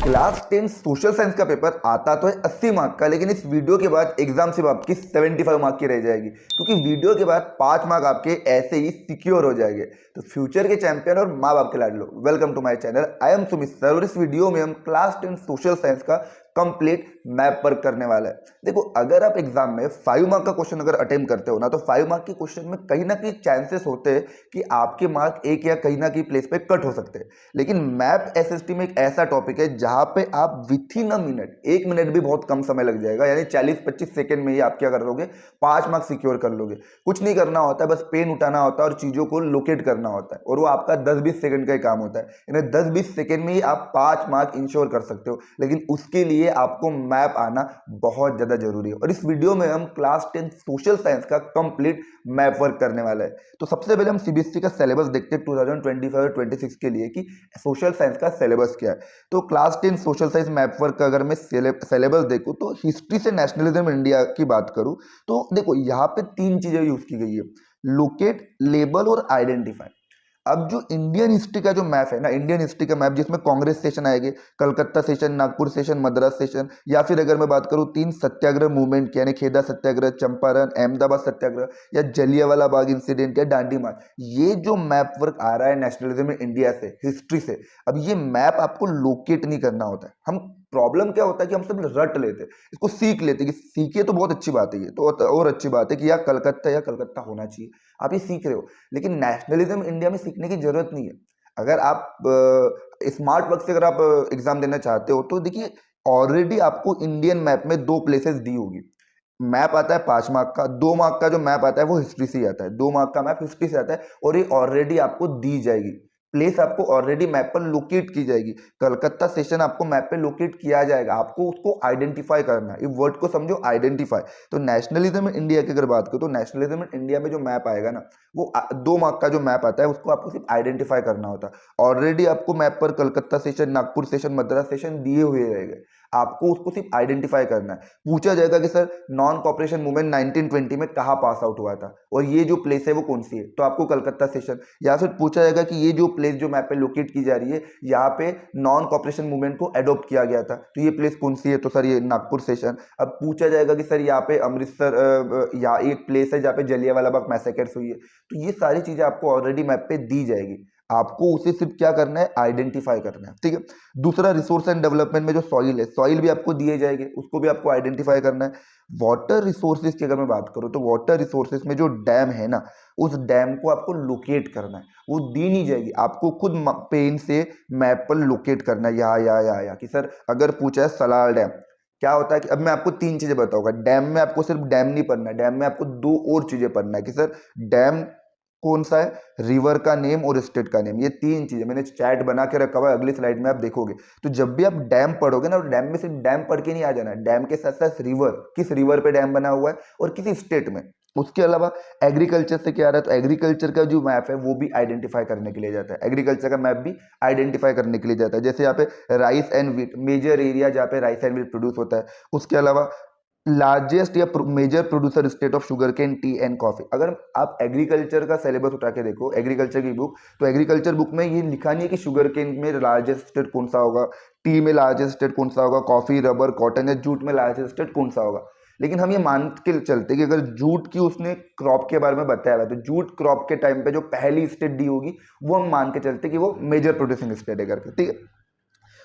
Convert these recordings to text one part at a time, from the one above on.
Class 10 social science का paper आता तो है 80 मार्क का, लेकिन इस वीडियो के बाद एग्जाम सिर्फ आपकी 75 मार्क की रह जाएगी, क्योंकि वीडियो के बाद 5 मार्क आपके ऐसे ही सिक्योर हो जाएंगे। तो फ्यूचर के चैंपियन और माँ बाप के लाडलो, welcome to my channel. I am Sumit sir और इस वीडियो में हम क्लास 10 सोशल साइंस का कंप्लीट मैप वर्क करने वाला है। देखो, अगर आप एग्जाम में 5 मार्क का क्वेश्चन अगर अटेम्प्ट करते हो ना, तो 5 मार्क के क्वेश्चन में कहीं ना कहीं चांसेस होते हैं कि आपके मार्क एक या कहीं ना कहीं प्लेस पे कट हो सकते हैं। लेकिन मैप एसएसटी में एक ऐसा टॉपिक है जहां पे आप with in a minute, 1 minute भी बहुत कम समय लग जाएगा, यानी 40-25 सेकंड में ही आप क्या कर लोगे, 5 मार्क सिक्योर कर लोगे। कुछ नहीं करना होता है, बस पेन उठाना होता है और चीजों को लोकेट करना होता है, और वो आपका 10-20 सेकंड का ही काम होता है। यानी 10-20 सेकंड में ही आप 5 मार्क इंश्योर कर सकते हो, लेकिन उसके लिए आपको मैप आना बहुत ज्यादा जरूरी है। और इस वीडियो में हम क्लास 10 सोशल साइंस का कंप्लीट मैप वर्क करने वाला है। तो सबसे पहले हम सीबीएसई का सिलेबस देखते हैं 2025 और 26 के लिए कि सोशल साइंस का सिलेबस क्या है। तो class 10 social science map work का अगर मैं सिलेबस देखूं, तो हिस्ट्री से नेशनलिज्म इंडिया की बात करूं, तो देखो यहाँ पे 3 चीजें यूज की गई है: लोकेट, लेबल और आइडेंटिफाई। अब जो इंडियन हिस्ट्री का जो मैप है ना, इंडियन हिस्ट्री का मैप जिसमें कांग्रेस सेशन आएंगे, Calcutta session, Nagpur session, Madras session, या फिर अगर मैं बात करूं 3 सत्याग्रह मूवमेंट की, यानी खेदा सत्याग्रह, चंपारण, अहमदाबाद सत्याग्रह, या जलियांवाला बाग इंसिडेंट, या दांडी मार्च, ये जो मैप वर्क आ रहा है नेशनलिज्म में इंडिया से, हिस्ट्री से, अब ये मैप आपको लोकेट नहीं करना होता है। हम प्रॉब्लम क्या होता है कि हम सब रट लेते हैं, इसको सीख लेते हैं कि सीखे तो बहुत अच्छी बात है, ये तो और अच्छी बात है कि या कलकत्ता होना चाहिए, आप ये सीख रहे हो। लेकिन नेशनलिज्म इंडिया में सीखने की जरूरत नहीं है। अगर आप स्मार्ट वर्क से अगर आप एग्जाम देना चाहते हो, तो देखिए ऑलरेडी आपको इंडियन मैप में 2 प्लेसेस दी होगी। मैप आता है 5 मार्क का, 2 मार्क का जो मैप आता है वो हिस्ट्री से ही आता है, 2 मार्क का मैप हिस्ट्री से आता है, और ये ऑलरेडी आपको दी जाएगी। प्लेस आपको ऑलरेडी मैप पर लोकेट की जाएगी। कलकत्ता सेशन आपको मैप पे लोकेट किया जाएगा, आपको उसको आइडेंटिफाई करना है। ये वर्ड को समझो, आइडेंटिफाई। तो नेशनलिज्म इंडिया की अगर बात करो, तो नेशनलिज्म इंडिया में जो मैप आएगा ना, वो 2 मार्क का जो मैप आता है, उसको आपको सिर्फ आइडेंटिफाई करना होता है। ऑलरेडी आपको मैप पर Calcutta session, Nagpur session, Madras session दिए हुए रहेंगे, आपको उसको सिर्फ आइडेंटिफाई करना है। पूछा जाएगा कि सर नॉन कॉपरेशन मूवमेंट 1920 में कहाँ पास आउट हुआ था, और ये जो प्लेस है वो कौन सी है, तो आपको कलकत्ता सेशन। या फिर पूछा जाएगा कि ये जो प्लेस जो मैप पे लोकेट की जा रही है, यहाँ पे नॉन कॉपरेशन मूवमेंट को एडॉप्ट किया गया था, तो ये प्लेस कौन सी है, तो सर ये नागपुर सेशन। अब पूछा जाएगा कि सर यहाँ पे अमृतसर, यहाँ एक प्लेस है जहाँ पे जलियांवाला बाग मैसेकर्स हुई है, तो ये सारी चीजें आपको ऑलरेडी मैप पे दी जाएगी, आपको उसे सिर्फ क्या करना है, आइडेंटिफाई करना है। ठीक है। दूसरा, रिसोर्स एंड डेवलपमेंट में जो सॉइल है, सॉइल भी आपको दिए जाएंगे, उसको भी आपको आइडेंटिफाई करना है। वाटर रिसोर्सेज की अगर मैं बात करूं, तो वाटर रिसोर्सेज में जो डैम है ना, उस डैम को आपको लोकेट करना है, वो दी नहीं जाएगी, आपको खुद पेन से मैप पर लोकेट करना है। या कि सर अगर पूछा है सलाल डैम क्या होता है, कि अब मैं आपको 3 चीजें बताऊंगा। डैम में आपको सिर्फ डैम नहीं पढ़ना है, डैम में आपको 2 और चीजें पढ़ना है, कि सर डैम कौन सा है, रिवर का नेम और स्टेट का नेम। ये 3 चीजें मैंने चैट बना के रखा हुआ है, अगली स्लाइड में आप देखोगे। तो जब भी आप डैम पढ़ोगे ना, डैम में सिर्फ डैम पढ़ के नहीं आ जाना है, डैम के साथ साथ रिवर, किस रिवर पे डैम बना हुआ है और किस स्टेट में। उसके अलावा एग्रीकल्चर से क्या आ रहा है, तो एग्रीकल्चर का जो मैप है वो भी आइडेंटिफाई करने के लिए जाता है, एग्रीकल्चर का मैप भी आइडेंटिफाई करने के लिए जाता है। जैसे यहाँ पे rice and wheat, major area जहाँ पे राइस एंड व्हीट प्रोड्यूस होता है। उसके अलावा लार्जेस्ट या major producer state of sugar cane, tea and coffee. अगर आप एग्रीकल्चर का सिलेबस उठा के देखो, एग्रीकल्चर की बुक, तो एग्रीकल्चर बुक में ये लिखा नहीं है कि शुगर केन में लार्जेस्ट स्टेट कौन सा होगा, टी में लार्जेस्ट स्टेट कौन सा होगा, कॉफी, रबर, कॉटन या जूट में लार्जेस्ट स्टेट कौन सा होगा। लेकिन हम ये मान के चलते कि अगर जूट की उसने क्रॉप के बारे में बताया हुआ है, तो जूट क्रॉप के टाइम पे जो पहली स्टेट दी होगी, वो हम मान के चलते कि वो मेजर प्रोड्यूसिंग स्टेट है करके। ठीक है।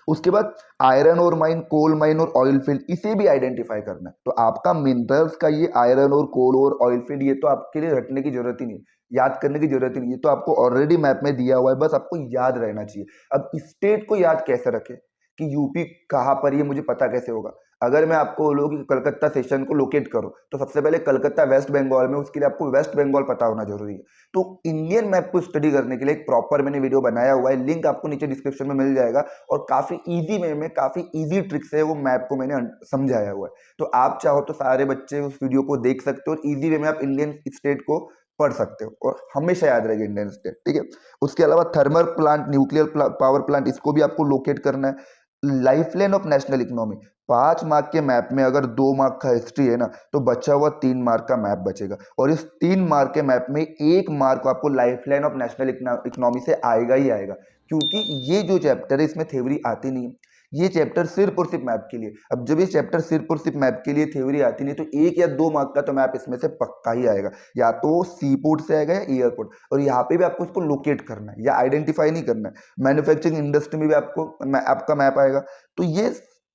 उसके बाद आयरन और माइन, कोल माइन और ऑयल फील्ड, इसे भी आइडेंटिफाई करना है। तो आपका मिनरल्स का ये आयरन और कोल और ऑयल फील्ड, ये तो आपके लिए रटने की जरूरत ही नहीं, याद करने की जरूरत ही नहीं, ये तो आपको ऑलरेडी मैप में दिया हुआ है, बस आपको याद रहना चाहिए। अब स्टेट को याद कैसे रखें, कि यूपी कहाँ पर, ये मुझे पता कैसे होगा। अगर मैं आपको बोलूँ कि कलकत्ता सेशन को लोकेट करो, तो सबसे पहले कलकत्ता वेस्ट बंगाल में, उसके लिए आपको वेस्ट बंगाल पता होना जरूरी है। तो इंडियन मैप को स्टडी करने के लिए एक प्रॉपर मैंने वीडियो बनाया हुआ है, लिंक आपको नीचे डिस्क्रिप्शन में मिल जाएगा, और काफी इजी वे में, काफी इजी ट्रिक से वो मैप को मैंने समझाया हुआ है। तो आप चाहो तो सारे बच्चे उस वीडियो को देख सकते हो, और इजी वे में आप इंडियन स्टेट को पढ़ सकते हो, और हमेशा याद रहेगा इंडियन स्टेट। ठीक है। उसके अलावा thermal plant, nuclear power plant, इसको भी आपको लोकेट करना है। Lifeline of national economy, 5 mark के मैप में अगर 2 मार्क का हिस्ट्री है ना, तो बचा हुआ 3 मार्क का मैप बचेगा, और इस 3 मार्क के मैप में 1 मार्क आपको लाइफलाइन ऑफ नेशनल इकोनॉमी से आएगा ही आएगा, क्योंकि ये जो चैप्टर है इसमें थ्योरी आती नहीं है। ये चैप्टर सिर्फ और सिर्फ मैप के लिए। अब जब ये चैप्टर सिर्फ और सिर्फ मैप के लिए थ्योरी आती नहीं तो 1 या 2 मार्क का तो मैप इसमें से पक्का ही आएगा, या तो सी पोर्ट से आएगा या एयरपोर्ट। और यहाँ पे भी आपको इसको लोकेट करना है या आइडेंटिफाई नहीं करना है। मैन्युफैक्चरिंग इंडस्ट्री में भी आपको आपका मैप आएगा। तो ये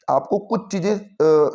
आपको कुछ चीजें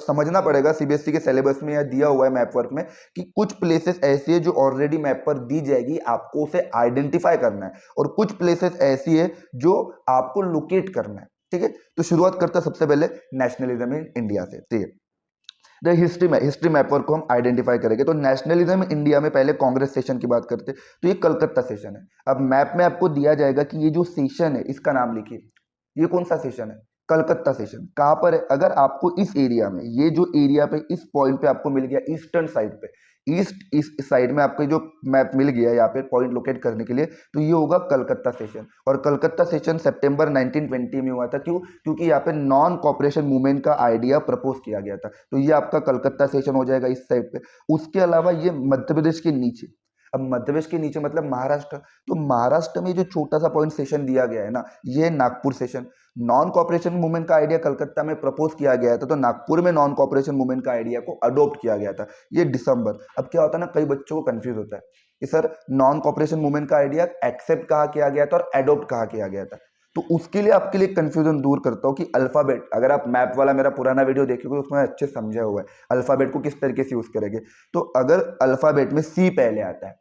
समझना पड़ेगा सीबीएसई के सिलेबस में या दिया हुआ है मैप वर्क में कि कुछ प्लेसेस ऐसी है जो ऑलरेडी मैप पर दी जाएगी, आपको उसे आइडेंटिफाई करना है, और कुछ प्लेसेस ऐसी है जो आपको लोकेट करना है। ठीक है, तो शुरुआत करते हैं सबसे पहले नेशनलिज्म इन इंडिया से। ठीक है, हिस्ट्री मैप वर्क को हम आइडेंटिफाई करेंगे। तो नेशनलिज्म इंडिया में पहले कांग्रेस सेशन की बात करते हैं, तो ये कलकत्ता सेशन है। अब मैप में आपको दिया जाएगा कि ये जो सेशन है इसका नाम लिखिए, ये कौन सा सेशन है, कलकत्ता सेशन। कहां पर है, अगर आपको इस एरिया में, ये जो एरिया पे इस पॉइंट पे आपको मिल गया ईस्टर्न साइड पे, इस साइड में आपको जो मैप मिल गया यहाँ पे पॉइंट लोकेट करने के लिए, तो ये होगा कलकत्ता सेशन। और कलकत्ता सेशन सितंबर 1920 में हुआ था। क्यों, क्योंकि यहाँ पे नॉन कॉपरेशन मूवमेंट का आइडिया प्रपोज किया गया था। तो ये आपका कलकत्ता सेशन हो जाएगा इस साइड पे। उसके अलावा ये मध्य प्रदेश के नीचे, अब मध्य प्रदेश के नीचे मतलब महाराष्ट्र, तो महाराष्ट्र में जो छोटा सा पॉइंट सेशन दिया गया है ना, ये है Nagpur session. Non cooperation movement का आइडिया कलकत्ता में प्रपोज किया गया था, तो नागपुर में नॉन कॉपरेशन मूवमेंट का आइडिया को अडॉप्ट किया गया था, ये दिसंबर। अब क्या होता है ना, कई बच्चों को कंफ्यूज होता है कि सर नॉन कॉपरेशन मूवमेंट का आइडिया एक्सेप्ट कहाँ किया गया था और एडॉप्ट कहाँ किया गया था। तो उसके लिए आपके लिए कंफ्यूजन दूर करता हूँ कि अल्फाबेट, अगर आप मैप वाला मेरा पुराना वीडियो देखोगे तो उसमें अच्छे समझा हुआ है अल्फाबेट को किस तरीके से यूज करेंगे। तो अगर अल्फाबेट में सी पहले आता है,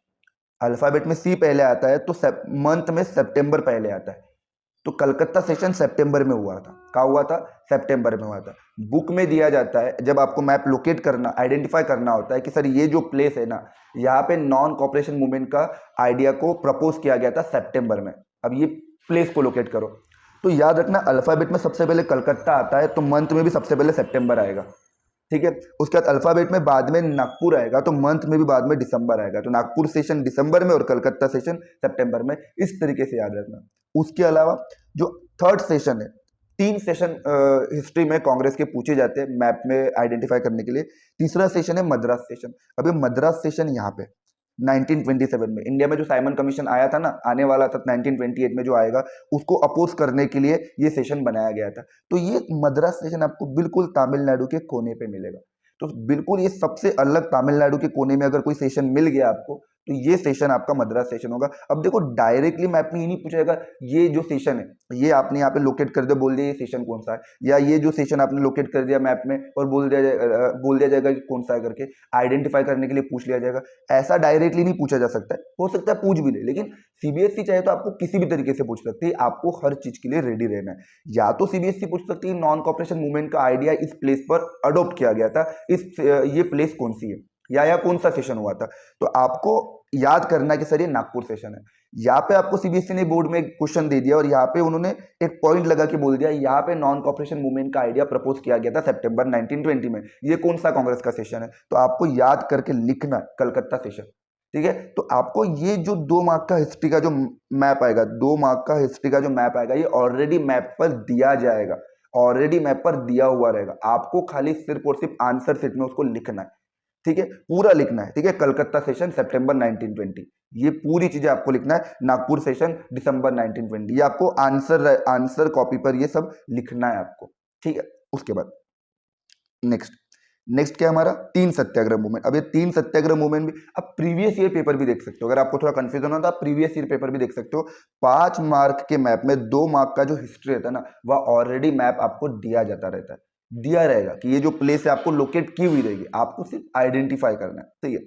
अल्फाबेट में सी पहले आता है, तो मंथ में सितंबर पहले आता है। तो कलकत्ता सेशन सितंबर में हुआ था। कहाँ हुआ था, सितंबर में हुआ था। बुक में दिया जाता है, जब आपको मैप लोकेट करना, आइडेंटिफाई करना होता है कि सर ये जो प्लेस है ना, यहाँ पे नॉन कॉपरेशन मूवमेंट का आइडिया को प्रपोज किया गया था सितंबर में, अब ये प्लेस को लोकेट करो। तो याद रखना अल्फाबेट में सबसे पहले कलकत्ता आता है, तो मंथ में भी सबसे पहले सितंबर आएगा। ठीक है, उसके बाद अल्फाबेट में बाद में नागपुर आएगा, तो मंथ में भी बाद में दिसंबर आएगा। तो नागपुर सेशन दिसंबर में और कलकत्ता सेशन सितंबर में, इस तरीके से याद रखना। उसके अलावा जो थर्ड सेशन है, 3 सेशन हिस्ट्री में कांग्रेस के पूछे जाते हैं मैप में आइडेंटिफाई करने के लिए। तीसरा सेशन है मद्रास सेशन। अभी मद्रास सेशन यहाँ पे 1927 में इंडिया में जो साइमन कमीशन आया था ना, आने वाला था 1928 में जो आएगा, उसको अपोज करने के लिए ये सेशन बनाया गया था। तो ये मद्रास सेशन आपको बिल्कुल तमिलनाडु के कोने पे मिलेगा। तो बिल्कुल ये सबसे अलग, तमिलनाडु के कोने में अगर कोई सेशन मिल गया आपको, तो ये सेशन आपका मद्रास सेशन होगा। अब देखो डायरेक्टली मैप में ये नहीं पूछेगा ये जो सेशन है ये आपने यहाँ पे लोकेट कर दिया, बोल दिया ये सेशन कौन सा है, या ये जो सेशन आपने लोकेट कर दिया मैप में और बोल दिया जाएगा कि कौन सा है करके, आइडेंटिफाई करने के लिए पूछ लिया जाएगा। ऐसा डायरेक्टली नहीं पूछा जा सकता है, हो सकता है पूछ भी ले, लेकिन सीबीएसई चाहे तो आपको किसी भी तरीके से पूछ सकती है। आपको हर चीज के लिए रेडी रहना है। या तो सीबीएसई पूछ सकती है नॉन कॉपरेशन मूवमेंट का आइडिया इस प्लेस पर अडॉप्ट किया गया था, ये प्लेस कौन सी है, या कौन सा सेशन हुआ था। तो आपको याद करना कि सर ये नागपुर सेशन है। यहाँ पे आपको सीबीएसई ने बोर्ड में एक क्वेश्चन दे दिया और यहाँ पे उन्होंने एक पॉइंट लगा के बोल दिया यहाँ पे नॉन कॉपरेशन मूवमेंट का आइडिया प्रपोज किया गया था सितंबर 1920 में, ये कौन सा कांग्रेस का सेशन है। तो आपको याद करके लिखना कलकत्ता सेशन। ठीक है, तो आपको ये जो 2 मार्क का हिस्ट्री का जो मैप आएगा, 2 मार्क का हिस्ट्री का जो मैप आएगा, ये ऑलरेडी मैप पर दिया जाएगा, ऑलरेडी मैप पर दिया हुआ रहेगा। आपको खाली सिर्फ और सिर्फ आंसर शीट में उसको लिखना है। ठीक है, पूरा लिखना है। ठीक है, कलकत्ता सेशन सितंबर 1920, ये पूरी चीजें आपको लिखना है। नागपुर सेशन दिसंबर 1920, ये आपको आंसर कॉपी पर ये सब लिखना है आपको। ठीक है, उसके बाद नेक्स्ट क्या हमारा 3 सत्याग्रह मूवमेंट। अब ये 3 सत्याग्रह मूवमेंट भी आप प्रीवियस ईयर पेपर भी देख सकते हो। अगर आपको थोड़ा कंफ्यूजन हो तो आप प्रीवियस ईयर पेपर भी देख सकते हो। 5 मार्क के मैप में 2 मार्क का जो हिस्ट्री रहता है ना, वह ऑलरेडी मैप आपको दिया जाता रहता है, दिया रहेगा कि ये जो प्लेस है आपको लोकेट की हुई रहेगी, आपको सिर्फ आइडेंटिफाई करना है। सही है,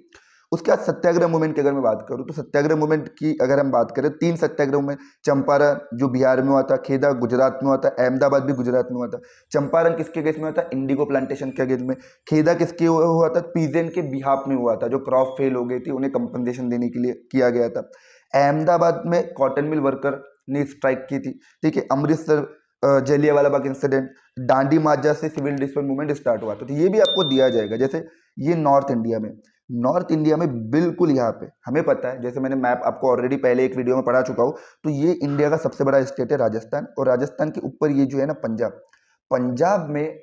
उसके बाद सत्याग्रह मूवमेंट की अगर मैं बात करूं तो सत्याग्रह मूवमेंट की अगर हम बात करें, 3 सत्याग्रह मूवमेंट, चंपारण जो बिहार में हुआ था, खेदा गुजरात में हुआ था, अहमदाबाद भी गुजरात में हुआ था। चंपारण किसके अगेंस्ट में हुआ था, इंडिगो प्लांटेशन के अगेंस्ट में। खेदा किसके हुआ था, पीजेंट के बिहाफ में हुआ था, जो क्रॉप फेल हो गई थी उन्हें कंपनसेशन देने के लिए किया गया था। अहमदाबाद में कॉटन मिल वर्कर ने स्ट्राइक की थी। ठीक है, अमृतसर जलियांवाला बाग इंसिडेंट, डांडी मार्च से सिविल डिस्प्यूट मूवमेंट स्टार्ट हुआ था। तो ये भी आपको दिया जाएगा। जैसे ये नॉर्थ इंडिया में बिल्कुल यहाँ पे हमें पता है, जैसे मैंने मैप आपको ऑलरेडी पहले एक वीडियो में पढ़ा चुका हूँ, तो ये इंडिया का सबसे बड़ा स्टेट है राजस्थान, और राजस्थान के ऊपर ये जो है ना पंजाब में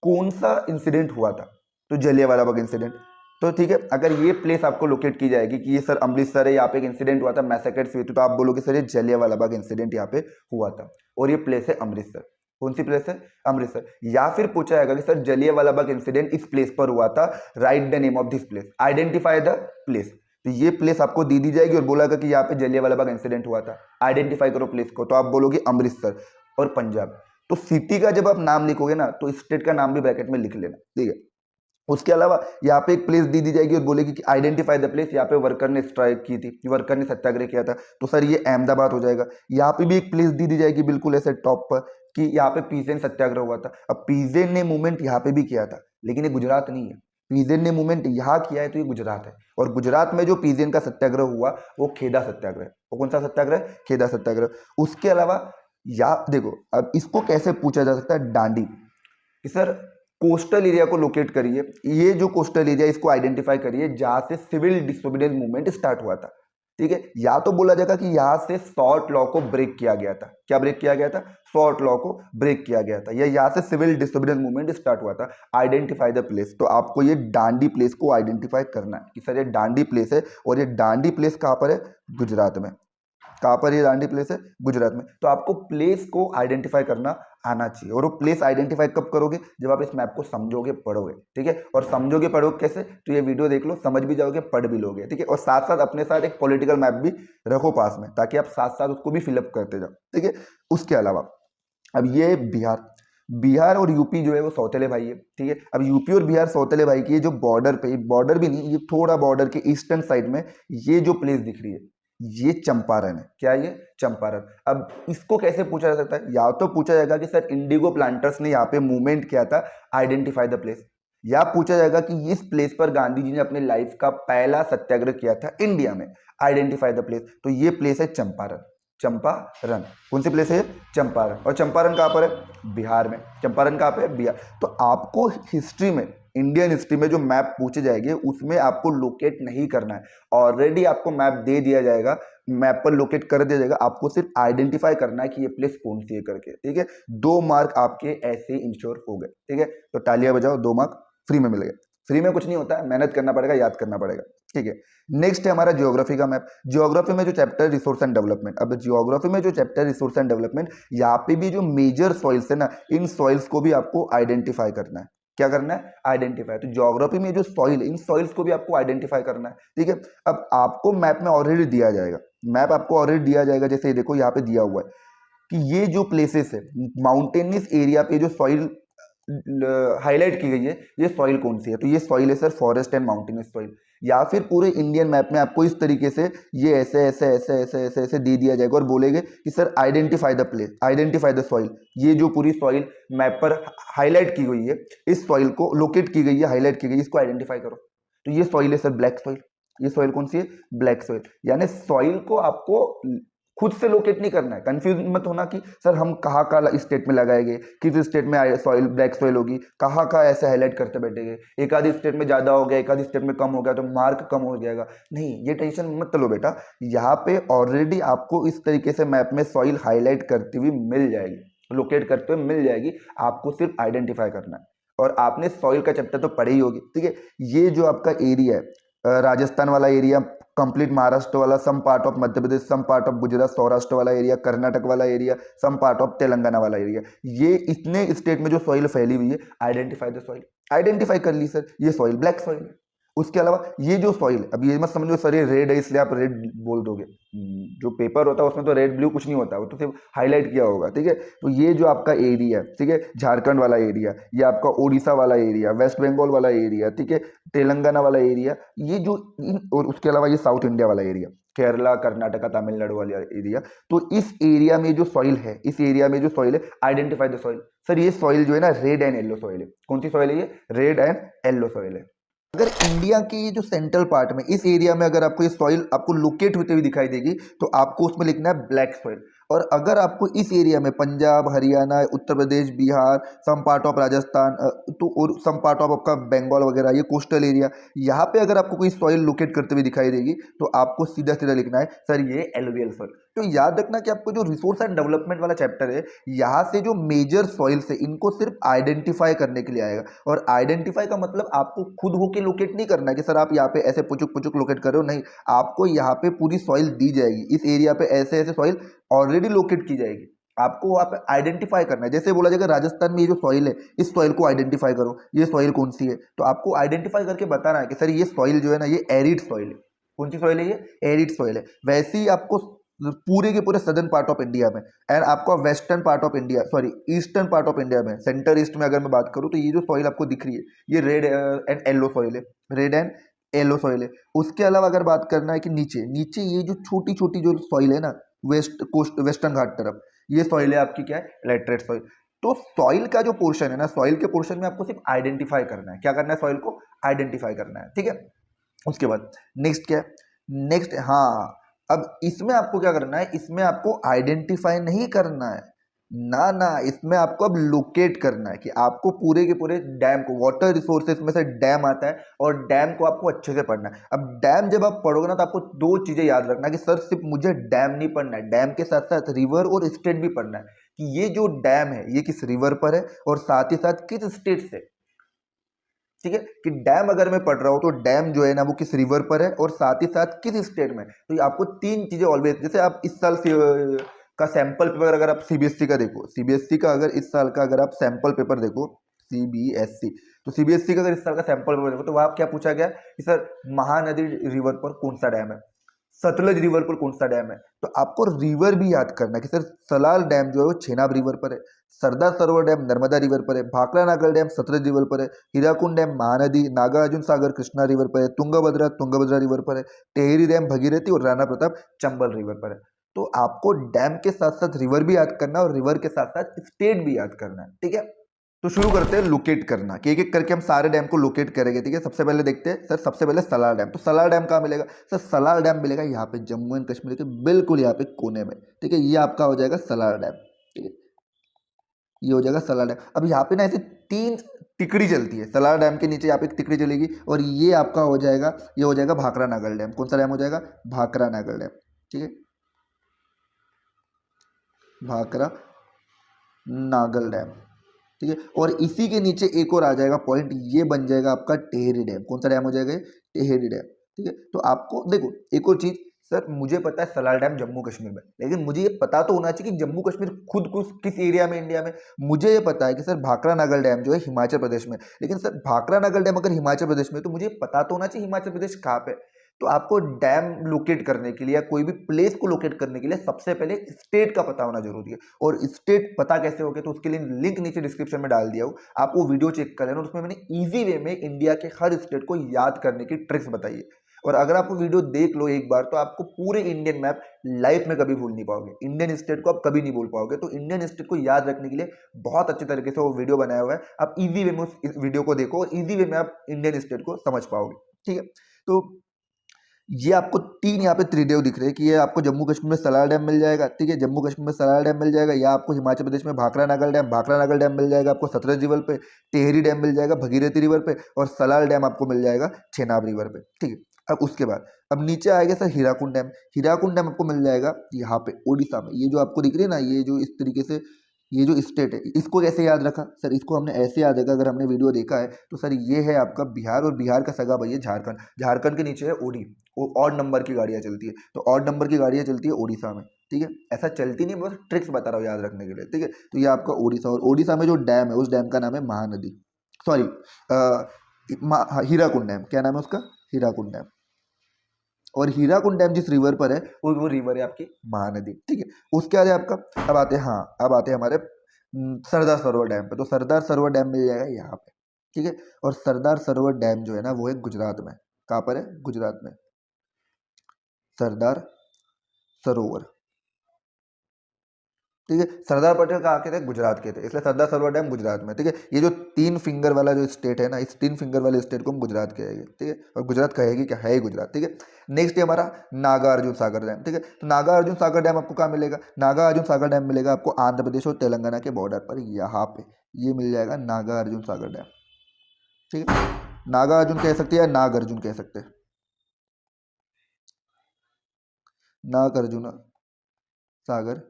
कौन सा इंसिडेंट हुआ था, तो जलियांवाला बाग इंसिडेंट। तो ठीक है, अगर ये प्लेस आपको लोकेट की जाएगी कि ये सर अमृतसर है, यहाँ पे एक इंसिडेंट हुआ था मैसेकेट्स हुई थी, तो आप बोलोगे सर ये जलियांवाला बाग इंसिडेंट यहाँ पे हुआ था और ये प्लेस है अमृतसर। कौन सी प्लेस है? अमृतसर। या फिर पूछा जाएगा कि सर जलियांवाला बाग इंसिडेंट इस प्लेस पर हुआ था, right the name of this place, identify the place. तो ये प्लेस आपको दी जाएगी और बोला कि यहाँ पे जलियांवाला बाग इंसिडेंट हुआ था, आइडेंटिफाई करो प्लेस को, तो आप बोलोगे अमृतसर और पंजाब। तो सिटी का जब आप नाम लिखोगे ना तो स्टेट का नाम भी ब्रैकेट में लिख लेना, ठीक है। उसके अलावा यहाँ पे एक प्लेस दी जाएगी और बोलेगी कि आइडेंटिफाई द प्लेस, यहाँ पे वर्कर ने स्ट्राइक की थी, वर्कर ने सत्याग्रह किया था, तो सर ये अहमदाबाद हो जाएगा। यहाँ पे भी एक प्लेस दी जाएगी बिल्कुल ऐसे टॉप पर कि यहाँ पे पीजेन सत्याग्रह हुआ था। अब पीजेन ने मूवमेंट यहाँ पे भी किया था, लेकिन ये गुजरात नहीं है। पीजेन ने मूवमेंट यहाँ किया है तो ये गुजरात है, और गुजरात में जो पीजेन का सत्याग्रह हुआ वो खेदा सत्याग्रह। वो कौन सा सत्याग्रह? खेदा सत्याग्रह। उसके अलावा या देखो अब इसको कैसे पूछा जा सकता है, डांडी, कि सर कोस्टल एरिया को लोकेट करिए, ये जो कोस्टल एरिया इसको आइडेंटिफाई करिए जहां से सिविल डिसोबीडियंस मूवमेंट स्टार्ट हुआ था, ठीक है। या तो बोला जाएगा कि यहां से शॉर्ट लॉ को ब्रेक किया गया था। क्या ब्रेक किया गया था? शॉर्ट लॉ को ब्रेक किया गया था, या यहाँ से सिविल डिसोबीडियंस मूवमेंट स्टार्ट हुआ था। आइडेंटिफाई द प्लेस, तो आपको ये डांडी प्लेस को आइडेंटिफाई करना है कि सर ये डांडी प्लेस है, और ये डांडी प्लेस कहाँ पर है? गुजरात में। कहाँ पर ये डांडी प्लेस है? गुजरात में। तो आपको प्लेस को आइडेंटिफाई करना आना चाहिए, और वो प्लेस आइडेंटिफाई कब करोगे? जब आप इस मैप को समझोगे, पढ़ोगे, ठीक है। और समझोगे पढ़ोगे कैसे? तो ये वीडियो देख लो, समझ भी जाओगे, पढ़ भी लोगे, ठीक है। और साथ साथ अपने साथ एक पॉलिटिकल मैप भी रखो पास में, ताकि आप साथ साथ उसको भी फिलअप करते जाओ, ठीक है। उसके अलावा अब ये बिहार और यूपी जो है वो सौतेले भाई है, ठीक है। अब यूपी और बिहार सौतेले भाई की, ये जो बॉर्डर पे, बॉर्डर भी नहीं, ये थोड़ा बॉर्डर के ईस्टर्न साइड में ये जो प्लेस दिख रही है, ये चंपारण है। क्या है ये? चंपारण। अब इसको कैसे पूछा जा सकता है? या तो पूछा जाएगा कि सर इंडिगो प्लांटर्स ने यहाँ पे मूवमेंट किया था, आइडेंटिफाई द प्लेस। या पूछा जाएगा कि इस प्लेस पर गांधी जी ने अपने लाइफ का पहला सत्याग्रह किया था इंडिया में, आइडेंटिफाई द प्लेस। तो ये प्लेस है चंपारण। चंपारण कौन सी प्लेस है? चंपारण। और चंपारण कहाँ पर है? बिहार में। चंपारण कहाँ पे है? बिहार। तो आपको हिस्ट्री में, इंडियन हिस्ट्री में जो मैप पूछे जाएंगे उसमें आपको लोकेट नहीं करना है, ऑलरेडी आपको मैप दे दिया जाएगा, मैप पर लोकेट कर दिया जाएगा, आपको सिर्फ आइडेंटिफाई करना है कि ये प्लेस कौन सी है करके, ठीक है। 2 मार्क आपके ऐसे इंश्योर हो गए, ठीक है। तो तालियां बजाओ, 2 मार्क फ्री में मिल गए। फ्री में कुछ नहीं होता है, मेहनत करना पड़ेगा, याद करना पड़ेगा, ठीक है। नेक्स्ट है हमारा ज्योग्राफी का मैप। ज्योग्राफी में जो चैप्टर रिसोर्स एंड डेवलपमेंट, अब ज्योग्राफी में जो चैप्टर रिसोर्स एंड डेवलपमेंट, यहाँ पे भी जो मेजर सॉइल्स है ना, इन सॉइल्स को भी आपको आइडेंटिफाई करना है। क्या करना है? आइडेंटिफाई। तो ज्योग्राफी में जो सॉइल, इन सॉइल्स को भी आपको आइडेंटिफाई करना है, ठीक है। अब आपको मैप में ऑलरेडी दिया जाएगा, मैप आपको ऑलरेडी दिया जाएगा, जैसे देखो यहाँ पे दिया हुआ है कि ये जो प्लेसेस है माउंटेनियस एरिया पे जो सॉइल हाईलाइट की गई है, ये सॉइल कौन सी है? तो ये सॉइल है sir forest and mountainous soil. या फिर पूरे इंडियन मैप में आपको इस तरीके से ये ऐसे ऐसे ऐसे ऐसे ऐसे ऐसे दे दिया जाएगा और बोलेंगे कि sir identify the place, identify the soil. ये जो पूरी सॉइल मैप पर हाईलाइट की गई है, इस सॉइल को लोकेट की गई है, हाईलाइट की गई है, इसको आइडेंटिफाई करो। तो ये सॉइल है सर ब्लैक सॉइल। ये सॉइल कौन सी है? Black soil. यानी सॉइल को आपको खुद से लोकेट नहीं करना है। कंफ्यूज मत होना कि सर हम कहाँ का स्टेट में लगाएंगे, किस स्टेट में सॉइल ब्लैक सॉइल होगी, कहाँ का ऐसे हाईलाइट करते बैठेंगे, एक आधी स्टेट में ज़्यादा हो गया, एक आधी स्टेट में कम हो गया तो मार्क कम हो जाएगा। नहीं, ये टेंशन मत लो बेटा, यहाँ पे ऑलरेडी आपको इस तरीके से मैप में सॉइल हाईलाइट करती हुई मिल जाएगी, लोकेट करते हुए मिल जाएगी, आपको सिर्फ आइडेंटिफाई करना है। और आपने सॉइल का चैप्टर तो पढ़ी ही होगी, ठीक है। ये जो आपका एरिया है, राजस्थान वाला एरिया, कंप्लीट महाराष्ट्र वाला, some part of Madhya Pradesh, some part of Gujarat, Saurashtra वाला एरिया, कर्नाटक वाला area, some part of Telangana वाला एरिया, ये इतने स्टेट में जो सॉइल फैली हुई है, आइडेंटिफाई द सॉइल। आइडेंटिफाई कर ली सर, ये सॉइल ब्लैक सॉइल है। उसके अलावा ये जो सॉइल, अब ये मत समझो सर ये रेड है इसलिए आप रेड बोल दोगे, जो पेपर होता है उसमें तो रेड ब्लू कुछ नहीं होता, वो तो सिर्फ हाईलाइट किया होगा, ठीक है। तो ये जो आपका एरिया है, ठीक है, झारखंड वाला एरिया, ये आपका उड़ीसा वाला एरिया, वेस्ट बंगाल वाला एरिया, ठीक है, तेलंगाना वाला एरिया, ये जो और उसके अलावा ये साउथ इंडिया वाला एरिया, केरला, कर्नाटका, तमिलनाडु वाला एरिया। तो इस एरिया में जो सॉइल है, इस एरिया में जो सॉइल है, आइडेंटिफाई द सॉइल। सर ये सॉइल जो है ना रेड एंड येलो सॉइल है। कौन सी सॉइल है ये? रेड एंड येलो सॉइल है। अगर इंडिया के ये जो सेंट्रल पार्ट में इस एरिया में अगर आपको ये सॉइल आपको लोकेट होते हुए दिखाई देगी तो आपको उसमें लिखना है ब्लैक सॉइल। और अगर आपको इस एरिया में Punjab, Haryana, Uttar Pradesh, Bihar, some part of Rajasthan तो और सम पार्ट ऑफ आपका बंगाल वगैरह, ये कोस्टल एरिया, यहाँ पे अगर आपको कोई सॉइल लोकेट करते हुए दिखाई देगी तो आपको सीधा सीधा लिखना है सर ये एलुवियल सॉइल। तो याद रखना कि आपको जो रिसोर्स एंड डेवलपमेंट वाला चैप्टर है, यहाँ से जो मेजर सॉइल्स है इनको सिर्फ आइडेंटिफाई करने के लिए आएगा। और आइडेंटिफाई का मतलब आपको खुद होके लोकेट नहीं करना है कि सर आप यहाँ पे ऐसे पुचुक पुचुक लोकेट कर रहे हो, नहीं, आपको यहाँ पे पूरी सॉइल दी जाएगी, इस एरिया पे ऐसे ऐसे सॉइल ऑलरेडी लोकेट की जाएगी, आपको वहाँ पे आइडेंटिफाई करना है। जैसे बोला जाएगा राजस्थान में ये जो सॉइल है, इस सॉइल को आइडेंटिफाई करो, ये सॉइल कौन सी है, तो आपको आइडेंटिफाई करके बताना है कि सर ये सॉइल जो है ना ये एरिड सॉइल है। कौन सी सॉइल है ये? एरिड सॉइल है। वैसे ही आपको पूरे के पूरे सदर्न पार्ट ऑफ इंडिया में एंड आपको western part of India, sorry eastern part of India में, सेंटर ईस्ट में अगर मैं बात करूँ तो ये जो सॉइल आपको दिख रही है ये रेड एंड येलो सॉइल है, रेड एंड येलो सॉइल है। उसके अलावा अगर बात करना है कि नीचे नीचे ये जो छोटी छोटी जो सॉइल है ना वेस्ट कोस्ट वेस्टर्न घाट तरफ, ये सॉइल है आपकी क्या है? Laterite soil. तो सॉइल का जो पोर्शन है ना, सॉइल के पोर्शन में आपको सिर्फ आइडेंटिफाई करना है। क्या करना है? सॉइल को आइडेंटिफाई करना है, ठीक है। उसके बाद नेक्स्ट क्या है? नेक्स्ट, हाँ, अब इसमें आपको क्या करना है? इसमें आपको आइडेंटिफाई नहीं करना है, ना ना, इसमें आपको अब लोकेट करना है कि आपको पूरे के पूरे डैम को, वाटर रिसोर्सेज में से डैम आता है और डैम को आपको अच्छे से पढ़ना है। अब डैम जब आप पढ़ोगे ना तो आपको दो चीजें याद रखना है कि सर सिर्फ मुझे डैम नहीं पढ़ना है, डैम के साथ साथ रिवर और स्टेट भी पढ़ना है कि ये जो डैम है ये किस रिवर पर है और साथ ही साथ किस स्टेट से, ठीक है। कि डैम अगर मैं पढ़ रहा हूं तो डैम जो है ना वो किस रिवर पर है और साथ ही साथ किस स्टेट में। तो ये आपको तीन चीजें ऑलवेज, जैसे आप इस साल का सैंपल पेपर अगर आप सीबीएसई का देखो, सीबीएसई का अगर इस साल का अगर आप सैंपल पेपर देखो सीबीएसई, तो सीबीएसई का अगर इस साल का सैंपल पेपर देखो तो वहां क्या पूछा गया कि सर महानदी रिवर पर कौन सा डैम है, सतलज रिवर पर कौन सा डैम है। तो आपको रिवर भी याद करना है कि सर सलाल डैम जो है वो छेनाब रिवर पर है, सरदार सरोवर डैम नर्मदा रिवर पर है, भाखड़ा नागल डैम सतलज रिवर पर है, हीराकुंड डैम महानदी, नागार्जुन सागर कृष्णा रिवर पर है, तुंगभद्रा रिवर पर है, टेहरी डैम भगीरथी और राणा प्रताप चंबल रिवर पर है। तो आपको डैम के साथ साथ रिवर भी याद करना है और रिवर के साथ साथ स्टेट भी याद करना है, ठीक है। तो शुरू करते हैं लोकेट करना, कि एक एक करके हम सारे डैम को लोकेट करेंगे, ठीक है। सबसे पहले देखते हैं सर, सबसे पहले सलाल डैम। तो सलाल डैम कहाँ मिलेगा? सर सलाल डैम मिलेगा यहाँ पे जम्मू एंड कश्मीर के बिल्कुल यहाँ पे कोने में, ठीक है। ये आपका हो जाएगा सलाल डैम, ठीक है। ये हो जाएगा सलाल डैम। अब यहाँ पे ना ऐसे तीन टिकड़ी चलती है, सलाल डैम के नीचे यहाँ पे एक टिकड़ी चलेगी और ये आपका हो जाएगा, ये हो जाएगा भाखड़ा नागल डैम। कौन सा डैम हो जाएगा? भाखड़ा नागल डैम, ठीक है, भाखड़ा नागल डैम, ठीक है। और इसी के नीचे एक और आ जाएगा पॉइंट, ये बन जाएगा आपका टेहरी डैम। कौन सा डैम हो जाएगा? टेहरी डैम, ठीक है। तो आपको देखो एक और चीज, सर मुझे पता है सलाल डैम जम्मू कश्मीर में, लेकिन मुझे ये पता तो होना चाहिए कि जम्मू कश्मीर खुद किस एरिया में इंडिया में। मुझे ये पता है कि सर भाखड़ा नागल डैम जो है हिमाचल प्रदेश में, लेकिन सर भाखड़ा नागल डैम अगर हिमाचल प्रदेश में तो मुझे पता तो होना चाहिए हिमाचल प्रदेश कहाँ पे। तो आपको डैम लोकेट करने के लिए या कोई भी प्लेस को लोकेट करने के लिए सबसे पहले स्टेट का पता होना जरूरी है। और स्टेट पता कैसे होगा तो उसके लिए लिंक नीचे डिस्क्रिप्शन में डाल दिया हूँ, आप वो वीडियो चेक कर लेना। उसमें मैंने इजी वे में इंडिया के हर स्टेट को याद करने की ट्रिक्स बताई है। और अगर आप वो वीडियो देख लो एक बार तो आपको पूरे इंडियन मैप लाइफ में कभी भूल नहीं पाओगे, इंडियन स्टेट को आप कभी नहीं भूल पाओगे। तो इंडियन स्टेट को याद रखने के लिए बहुत अच्छे तरीके से वो वीडियो बनाया हुआ है, आप इजी वे में उस वीडियो को देखो और इजी वे में आप इंडियन स्टेट को समझ पाओगे, ठीक है। तो ये आपको तीन यहाँ पे त्रिदेव दिख रहे हैं कि ये आपको जम्मू कश्मीर में सलाल डैम मिल जाएगा, ठीक है, जम्मू कश्मीर में सलाल डैम मिल जाएगा, या आपको हिमाचल प्रदेश में भाखड़ा नागल डैम मिल जाएगा आपको सतलज रिवर पे, टेहरी डैम मिल जाएगा भगीरथी रिवर पे और सलाल डैम आपको मिल जाएगा चेनाब रिवर पे, ठीक है। अब उसके बाद अब नीचे आएगा sir Hirakud dam. Hirakud dam आपको मिल जाएगा यहाँ पे उड़ीसा में। ये जो आपको दिख रही है ना, ये जो इस तरीके से ये जो स्टेट है, इसको कैसे याद रखा सर? इसको हमने ऐसे याद रखा, अगर हमने वीडियो देखा है तो सर ये है आपका बिहार और बिहार का सगा भाई है झारखंड, झारखंड के नीचे है ओडी, वो ऑड नंबर की गाड़ियाँ चलती है, तो ऑड नंबर की गाड़ियाँ चलती है उड़ीसा में, ठीक है। ऐसा चलती नहीं, बस ट्रिक्स बता रहा हूँ याद रखने के लिए, ठीक है। तो ये आपका उड़ीसा, और उड़ीसा में जो डैम है उस डैम का नाम है महानदी, सॉरी हीराकुंड डैम। क्या नाम है उसका? हीराकुंड डैम। और हीराकुंड डैम जिस रिवर पर है वो रिवर है आपकी महानदी, ठीक है। उसके बाद आपका अब आते हैं, हाँ अब आते हैं हमारे सरदार सरोवर डैम पे। तो सरदार सरोवर डैम मिल जाएगा यहाँ पे, ठीक है। और सरदार सरोवर डैम जो है ना वो है गुजरात में। कहाँ पर है? गुजरात में सरदार सरोवर, ठीक है। सरदार पटेल कहाँ के थे? गुजरात के थे, इसलिए सरदार सरोवर डैम गुजरात में, ठीक है। ये जो तीन फिंगर वाला जो स्टेट है ना, इस तीन फिंगर वाले स्टेट को हम गुजरात कहेंगे, ठीक है। और गुजरात कहेगी क्या, है ही गुजरात, ठीक है। नेक्स्ट है हमारा नागार्जुन सागर डैम, ठीक है। तो नागार्जुन सागर डैम आपको कहाँ मिलेगा? नागार्जुन सागर डैम मिलेगा आपको आंध्र प्रदेश और तेलंगाना के बॉर्डर पर, यहाँ पे ये मिल जाएगा नागार्जुन सागर डैम, ठीक है। नागार्जुन कह सकते हैं या नागार्जुन कह सकते हैं, नागार्जुन सागर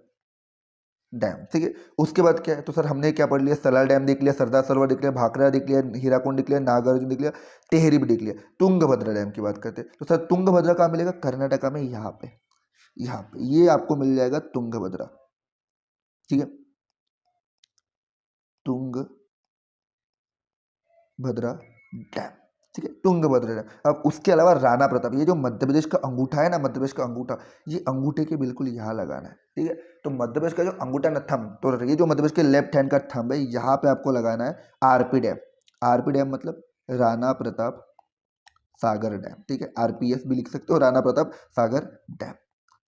डैम, ठीक है। उसके बाद क्या है? तो सर हमने क्या पढ़ लिया? सलाल डैम देख लिया, सरदार सरोवर देख लिया, भाखड़ा देख लिया, हीराकुंड देख लिया, नागार्जुन देख लिया, टेहरी भी देख लिया। तुंगभद्रा डैम की बात करते हैं तो सर तुंगभद्रा कहाँ मिलेगा? कर्नाटका में, यहाँ पे, यहाँ पे ये आपको मिल जाएगा तुंगभद्रा, ठीक है, तुंगभद्रा डैम, ठीक है, तुंगभद्रा डैम। अब उसके अलावा राणा प्रताप, ये जो मध्य प्रदेश का अंगूठा है ना, मध्य प्रदेश का अंगूठा, ये अंगूठे के बिल्कुल यहाँ लगाना है, ठीक है। तो मध्य प्रदेश का जो अंगूठा ना थंब, तो ये जो मध्य प्रदेश के लेफ्ट हैंड का थंब है, यहाँ पे आपको लगाना है आरपी डैम। आरपी डैम मतलब राणा प्रताप सागर डैम, ठीक है, आरपीएस भी लिख सकते हो, राणा प्रताप सागर डैम,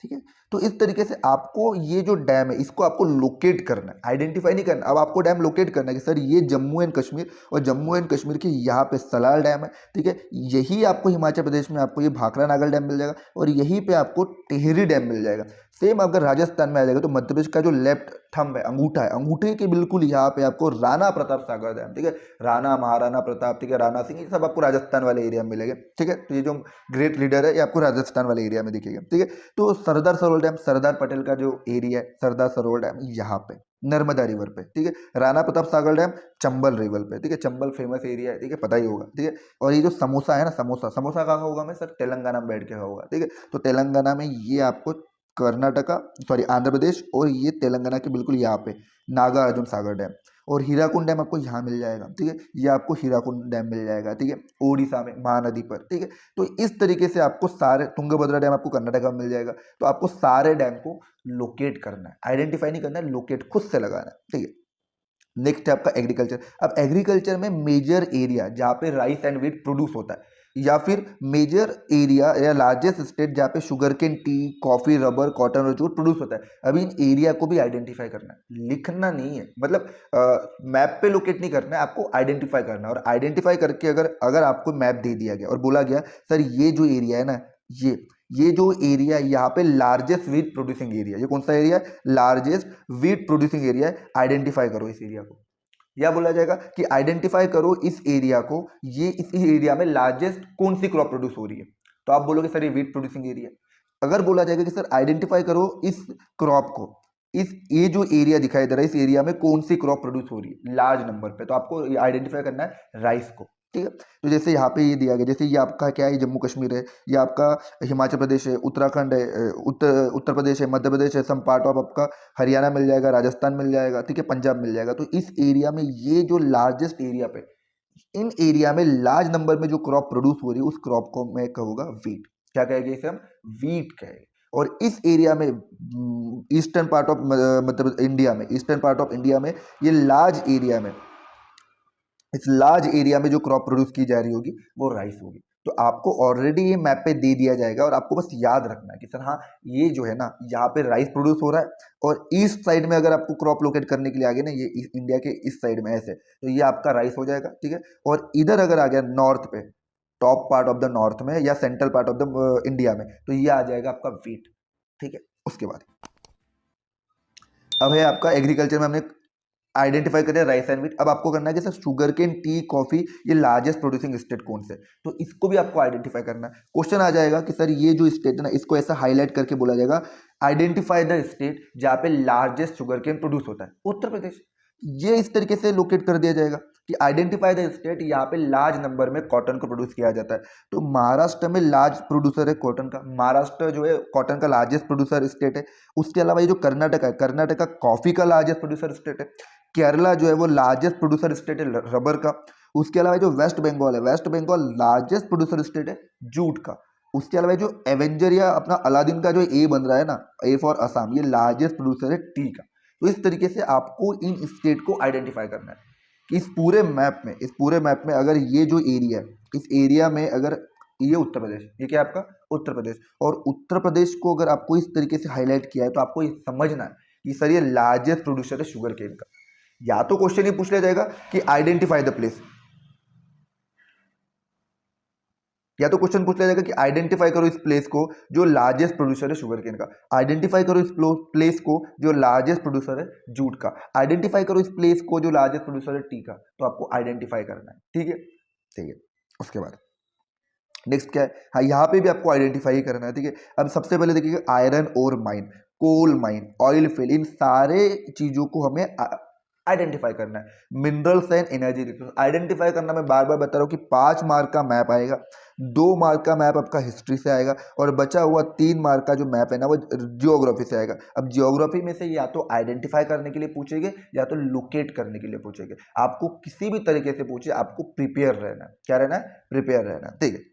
ठीक है। तो इस तरीके से आपको ये जो डैम है इसको आपको लोकेट करना है, आइडेंटिफाई नहीं करना। अब आपको डैम लोकेट करना है कि सर ये जम्मू एंड कश्मीर, और जम्मू एंड कश्मीर के यहाँ पे सलाल डैम है, ठीक है। यही आपको हिमाचल प्रदेश में आपको ये भाखड़ा नागल डैम मिल जाएगा, और यहीं पे आपको टिहरी डैम मिल जाएगा। सेम अगर राजस्थान में आ जाएगा तो मध्य प्रदेश का जो लेफ्ट थंब है, अंगूठा है, अंगूठे के बिल्कुल यहाँ पे आपको राणा प्रताप सागर डैम, ठीक है, राणा महाराणा प्रताप, ठीक है, राणा सिंह, ये सब आपको राजस्थान वाले एरिया में मिलेगा, ठीक है। तो ये जो ग्रेट लीडर है ये आपको राजस्थान वाले एरिया में दिखेगा, ठीक है। तो सरदार सरोवर डैम, सरदार पटेल का जो एरिया है, सरदार सरोवर डैम यहाँ पे नर्मदा रिवर पे, ठीक है। राणा प्रताप सागर डैम चंबल रिवर पे, ठीक है, चंबल फेमस एरिया है, ठीक है, पता ही होगा, ठीक है। और ये जो समोसा है ना, समोसा, समोसा कहाँ होगा मैं सर, तेलंगाना में बैठ के होगा, ठीक है। तो तेलंगाना में ये आपको कर्नाटका, सॉरी आंध्र प्रदेश, और ये तेलंगाना के बिल्कुल यहाँ पे नागार्जुन सागर डैम, और हीराकुंड डैम आपको यहाँ मिल जाएगा, ठीक है, ये आपको हीराकुंड डैम मिल जाएगा, ठीक है, ओडिशा में महानदी पर, ठीक है। तो इस तरीके से आपको सारे, तुंगभद्रा डैम आपको कर्नाटका में मिल जाएगा। तो आपको सारे डैम को लोकेट करना है, आइडेंटिफाई नहीं करना है, लोकेट खुद से लगाना है, ठीक है। नेक्स्ट है आपका एग्रीकल्चर। अब एग्रीकल्चर में मेजर एरिया जहाँ पे राइस एंड व्हीट प्रोड्यूस होता है, या फिर मेजर एरिया या लार्जेस्ट स्टेट जहाँ पे sugar cane, tea, coffee, rubber, cotton और जूट प्रोड्यूस होता है। अभी इन एरिया को भी आइडेंटिफाई करना है, लिखना नहीं है, मतलब मैप पे लोकेट नहीं करना है, आपको आइडेंटिफाई करना है। और आइडेंटिफाई करके अगर अगर आपको मैप दे दिया गया और बोला गया सर ये जो एरिया है ना, ये जो एरिया है यहाँ पे लार्जेस्ट व्हीट प्रोड्यूसिंग एरिया, ये कौन सा एरिया है, लार्जेस्ट व्हीट प्रोड्यूसिंग एरिया है, आइडेंटिफाई करो इस एरिया को। या बोला जाएगा कि आइडेंटिफाई करो इस एरिया को, ये इस एरिया में लार्जेस्ट कौन सी क्रॉप प्रोड्यूस हो रही है, तो आप बोलोगे सर ये व्हीट प्रोड्यूसिंग एरिया। अगर बोला जाएगा कि सर आइडेंटिफाई करो इस क्रॉप को, इस ये जो एरिया दिखाई दे रहा है इस एरिया में कौन सी क्रॉप प्रोड्यूस हो रही है लार्ज नंबर पे, तो आपको आइडेंटिफाई करना है राइस को, ठीक है। तो जैसे यहाँ पे ये दिया गया, जैसे ये आपका क्या है, जम्मू कश्मीर है, ये आपका हिमाचल प्रदेश है, उत्तराखंड है, उत्तर प्रदेश है, मध्य प्रदेश है, सम पार्ट ऑफ आपका हरियाणा मिल जाएगा, राजस्थान मिल जाएगा, ठीक है, पंजाब मिल जाएगा। तो इस एरिया में ये जो लार्जेस्ट एरिया पे, इन एरिया में लार्ज नंबर में जो क्रॉप प्रोड्यूस हो रही है उस क्रॉप को मैं कहूँगा वीट। क्या कहेंगे इसे हम, वीट कहेंगे। और इस एरिया में ईस्टर्न पार्ट ऑफ मतलब इंडिया में, ईस्टर्न पार्ट ऑफ इंडिया में ये लार्ज एरिया में, इस लार्ज एरिया में जो क्रॉप प्रोड्यूस की जा रही होगी वो राइस होगी। तो आपको ऑलरेडी ये मैप पे दे दिया जाएगा और आपको बस याद रखना है कि सर हाँ ये जो है ना यहाँ पे राइस प्रोड्यूस हो रहा है, और ईस्ट साइड में अगर आपको क्रॉप लोकेट करने के लिए आ गया ना, ये इंडिया के इस साइड में ऐसे, तो ये आपका राइस हो जाएगा, ठीक है। और इधर अगर आ गया नॉर्थ पे, top part of the north में या central part of the India में, तो ये आ जाएगा आपका वीट, ठीक है। उसके बाद अब है आपका एग्रीकल्चर में हमने आइडेंटिफाई करें राइस एंड व्हीट। अब आपको करना है कि sir sugar cane, tea, coffee, ये लार्जेस्ट प्रोड्यूसिंग स्टेट कौन से, तो इसको भी आपको आइडेंटिफाई करना है। क्वेश्चन आ जाएगा कि सर ये जो स्टेट है ना, इसको ऐसा हाईलाइट करके बोला जाएगा, आइडेंटिफाई द स्टेट जहाँ पे लार्जेस्ट शुगर केन प्रोड्यूस होता है, उत्तर प्रदेश। ये इस तरीके से लोकेट कर दिया जाएगा कि आइडेंटिफाई द स्टेट यहाँ पे लार्ज नंबर में कॉटन को प्रोड्यूस किया जाता है। तो महाराष्ट्र में लार्ज प्रोड्यूसर है कॉटन का, महाराष्ट्र जो है कॉटन का लार्जेस्ट प्रोड्यूसर स्टेट है। उसके अलावा ये जो कर्नाटक है, कर्नाटका कॉफी का लार्जेस्ट प्रोड्यूसर स्टेट है। केरला जो है वो लार्जेस्ट प्रोड्यूसर स्टेट है रबर का। उसके अलावा जो वेस्ट बंगाल है, West Bengal largest producer state है जूट का। उसके अलावा जो एवेंजर या अपना अलादीन का जो ए बन रहा है ना, ए फॉर असम, ये लार्जेस्ट प्रोड्यूसर है टी का। तो इस तरीके से आपको इन स्टेट को आइडेंटिफाई करना है कि इस पूरे मैप में अगर ये जो एरिया है, इस एरिया में अगर ये उत्तर प्रदेश, ये क्या आपका उत्तर प्रदेश, और उत्तर प्रदेश को अगर आपको इस तरीके से हाईलाइट किया है तो आपको ये समझना है कि सर ये लार्जेस्ट प्रोड्यूसर है शुगर केन का। या तो क्वेश्चन ये पूछ लिया जाएगा कि आइडेंटिफाई द प्लेस, या तो क्वेश्चन पूछ लिया जाएगा कि आइडेंटिफाई करो इस प्लेस को जो लार्जेस्ट प्रोड्यूसर है शुगर केन का, आइडेंटिफाई करो इस प्लेस को जो लार्जेस्ट प्रोड्यूसर है जूट का, आइडेंटिफाई करो इस प्लेस को जो लार्जेस्ट प्रोड्यूसर है टी का। तो आपको आइडेंटिफाई करना है, ठीक है, ठीक है। उसके बाद नेक्स्ट क्या है, हाँ यहाँ पे भी आपको आइडेंटिफाई ही करना है, ठीक है। अब सबसे पहले देखिए iron ore mine, coal mine, oil field, इन सारे चीज़ों को हमें आइडेंटिफाई करना है। Minerals and energy resource identify करना, मैं बार बार बता रहा हूँ कि 5 मार्क का मैप आएगा, 2 मार्क का मैप आपका हिस्ट्री से आएगा और बचा हुआ 3 मार्क का जो मैप है ना वो जियोग्राफी से आएगा। अब जियोग्राफी में से या तो आइडेंटिफाई करने के लिए पूछेंगे या तो लोकेट करने के लिए पूछेंगे। आपको किसी भी तरीके से पूछे, आपको प्रिपेयर रहना है। क्या रहना है? प्रिपेयर रहना है, ठीक है।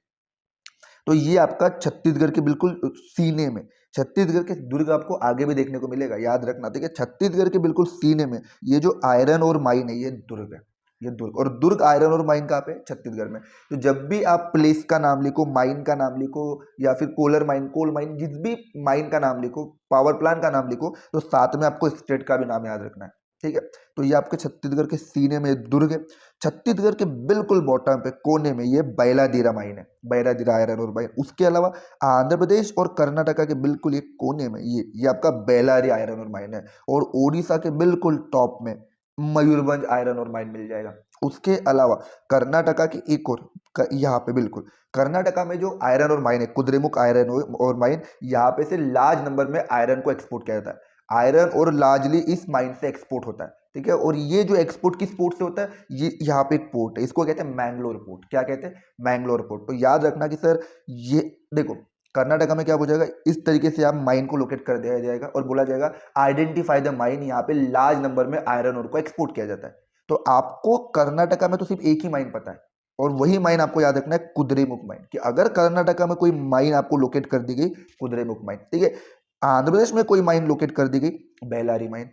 तो ये आपका छत्तीसगढ़ के बिल्कुल सीने में, छत्तीसगढ़ के दुर्ग आपको आगे भी देखने को मिलेगा, याद रखना, ठीक है। छत्तीसगढ़ के बिल्कुल सीने में ये जो आयरन और माइन है ये दुर्ग है, ये दुर्ग। और दुर्ग आयरन और माइन कहाँ पे? छत्तीसगढ़ में। तो जब भी आप प्लेस का नाम लिखो, माइन का नाम लिखो या फिर कोलर माइन, कोल माइन, जिस भी माइन का नाम लिखो, पावर प्लांट का नाम लिखो, तो साथ में आपको स्टेट का भी नाम याद रखना है, ठीक है। तो ये आपके छत्तीसगढ़ के सीने में दुर्ग है। छत्तीसगढ़ के बिल्कुल बॉटम पे कोने में ये बैलादीरा माइन है, बैलादीरा आयरन और माइन। उसके अलावा आंध्र प्रदेश और कर्नाटका के बिल्कुल एक कोने में ये आपका बेलारी आयरन और माइन है। और ओडिशा के बिल्कुल टॉप में मयूरभंज आयरन और माइन मिल जाएगा। उसके अलावा कर्नाटका की एक और यहाँ पे बिल्कुल कर्नाटका में जो आयरन और माइन है, कुद्रेमुख आयरन और माइन, यहाँ पे से लार्ज नंबर में आयरन को एक्सपोर्ट किया जाता है। आयरन और लार्जली इस माइन से एक्सपोर्ट होता है, ठीक है। और ये जो एक्सपोर्ट किस पोर्ट से होता है? ये यहाँ पे एक पोर्ट है, इसको कहते हैं मैंगलोर पोर्ट। क्या कहते हैं? मैंगलोर पोर्ट। तो याद रखना कि सर ये देखो कर्नाटका में क्या हो जाएगा, इस तरीके से आप माइन को लोकेट कर दिया जाएगा और बोला जाएगा आइडेंटिफाई द माइन। यहाँ पे लार्ज नंबर में आयरन और को एक्सपोर्ट किया जाता है। तो आपको कर्नाटका में तो सिर्फ एक ही माइन पता है और वही माइन आपको याद रखना है, कुद्रेमुख माइन। कि अगर कर्नाटका में कोई माइन आपको लोकेट कर दी गई, कुद्रेमुख माइन, ठीक है। आंध्र प्रदेश में कोई माइन लोकेट कर दी गई, बेलारी माइन।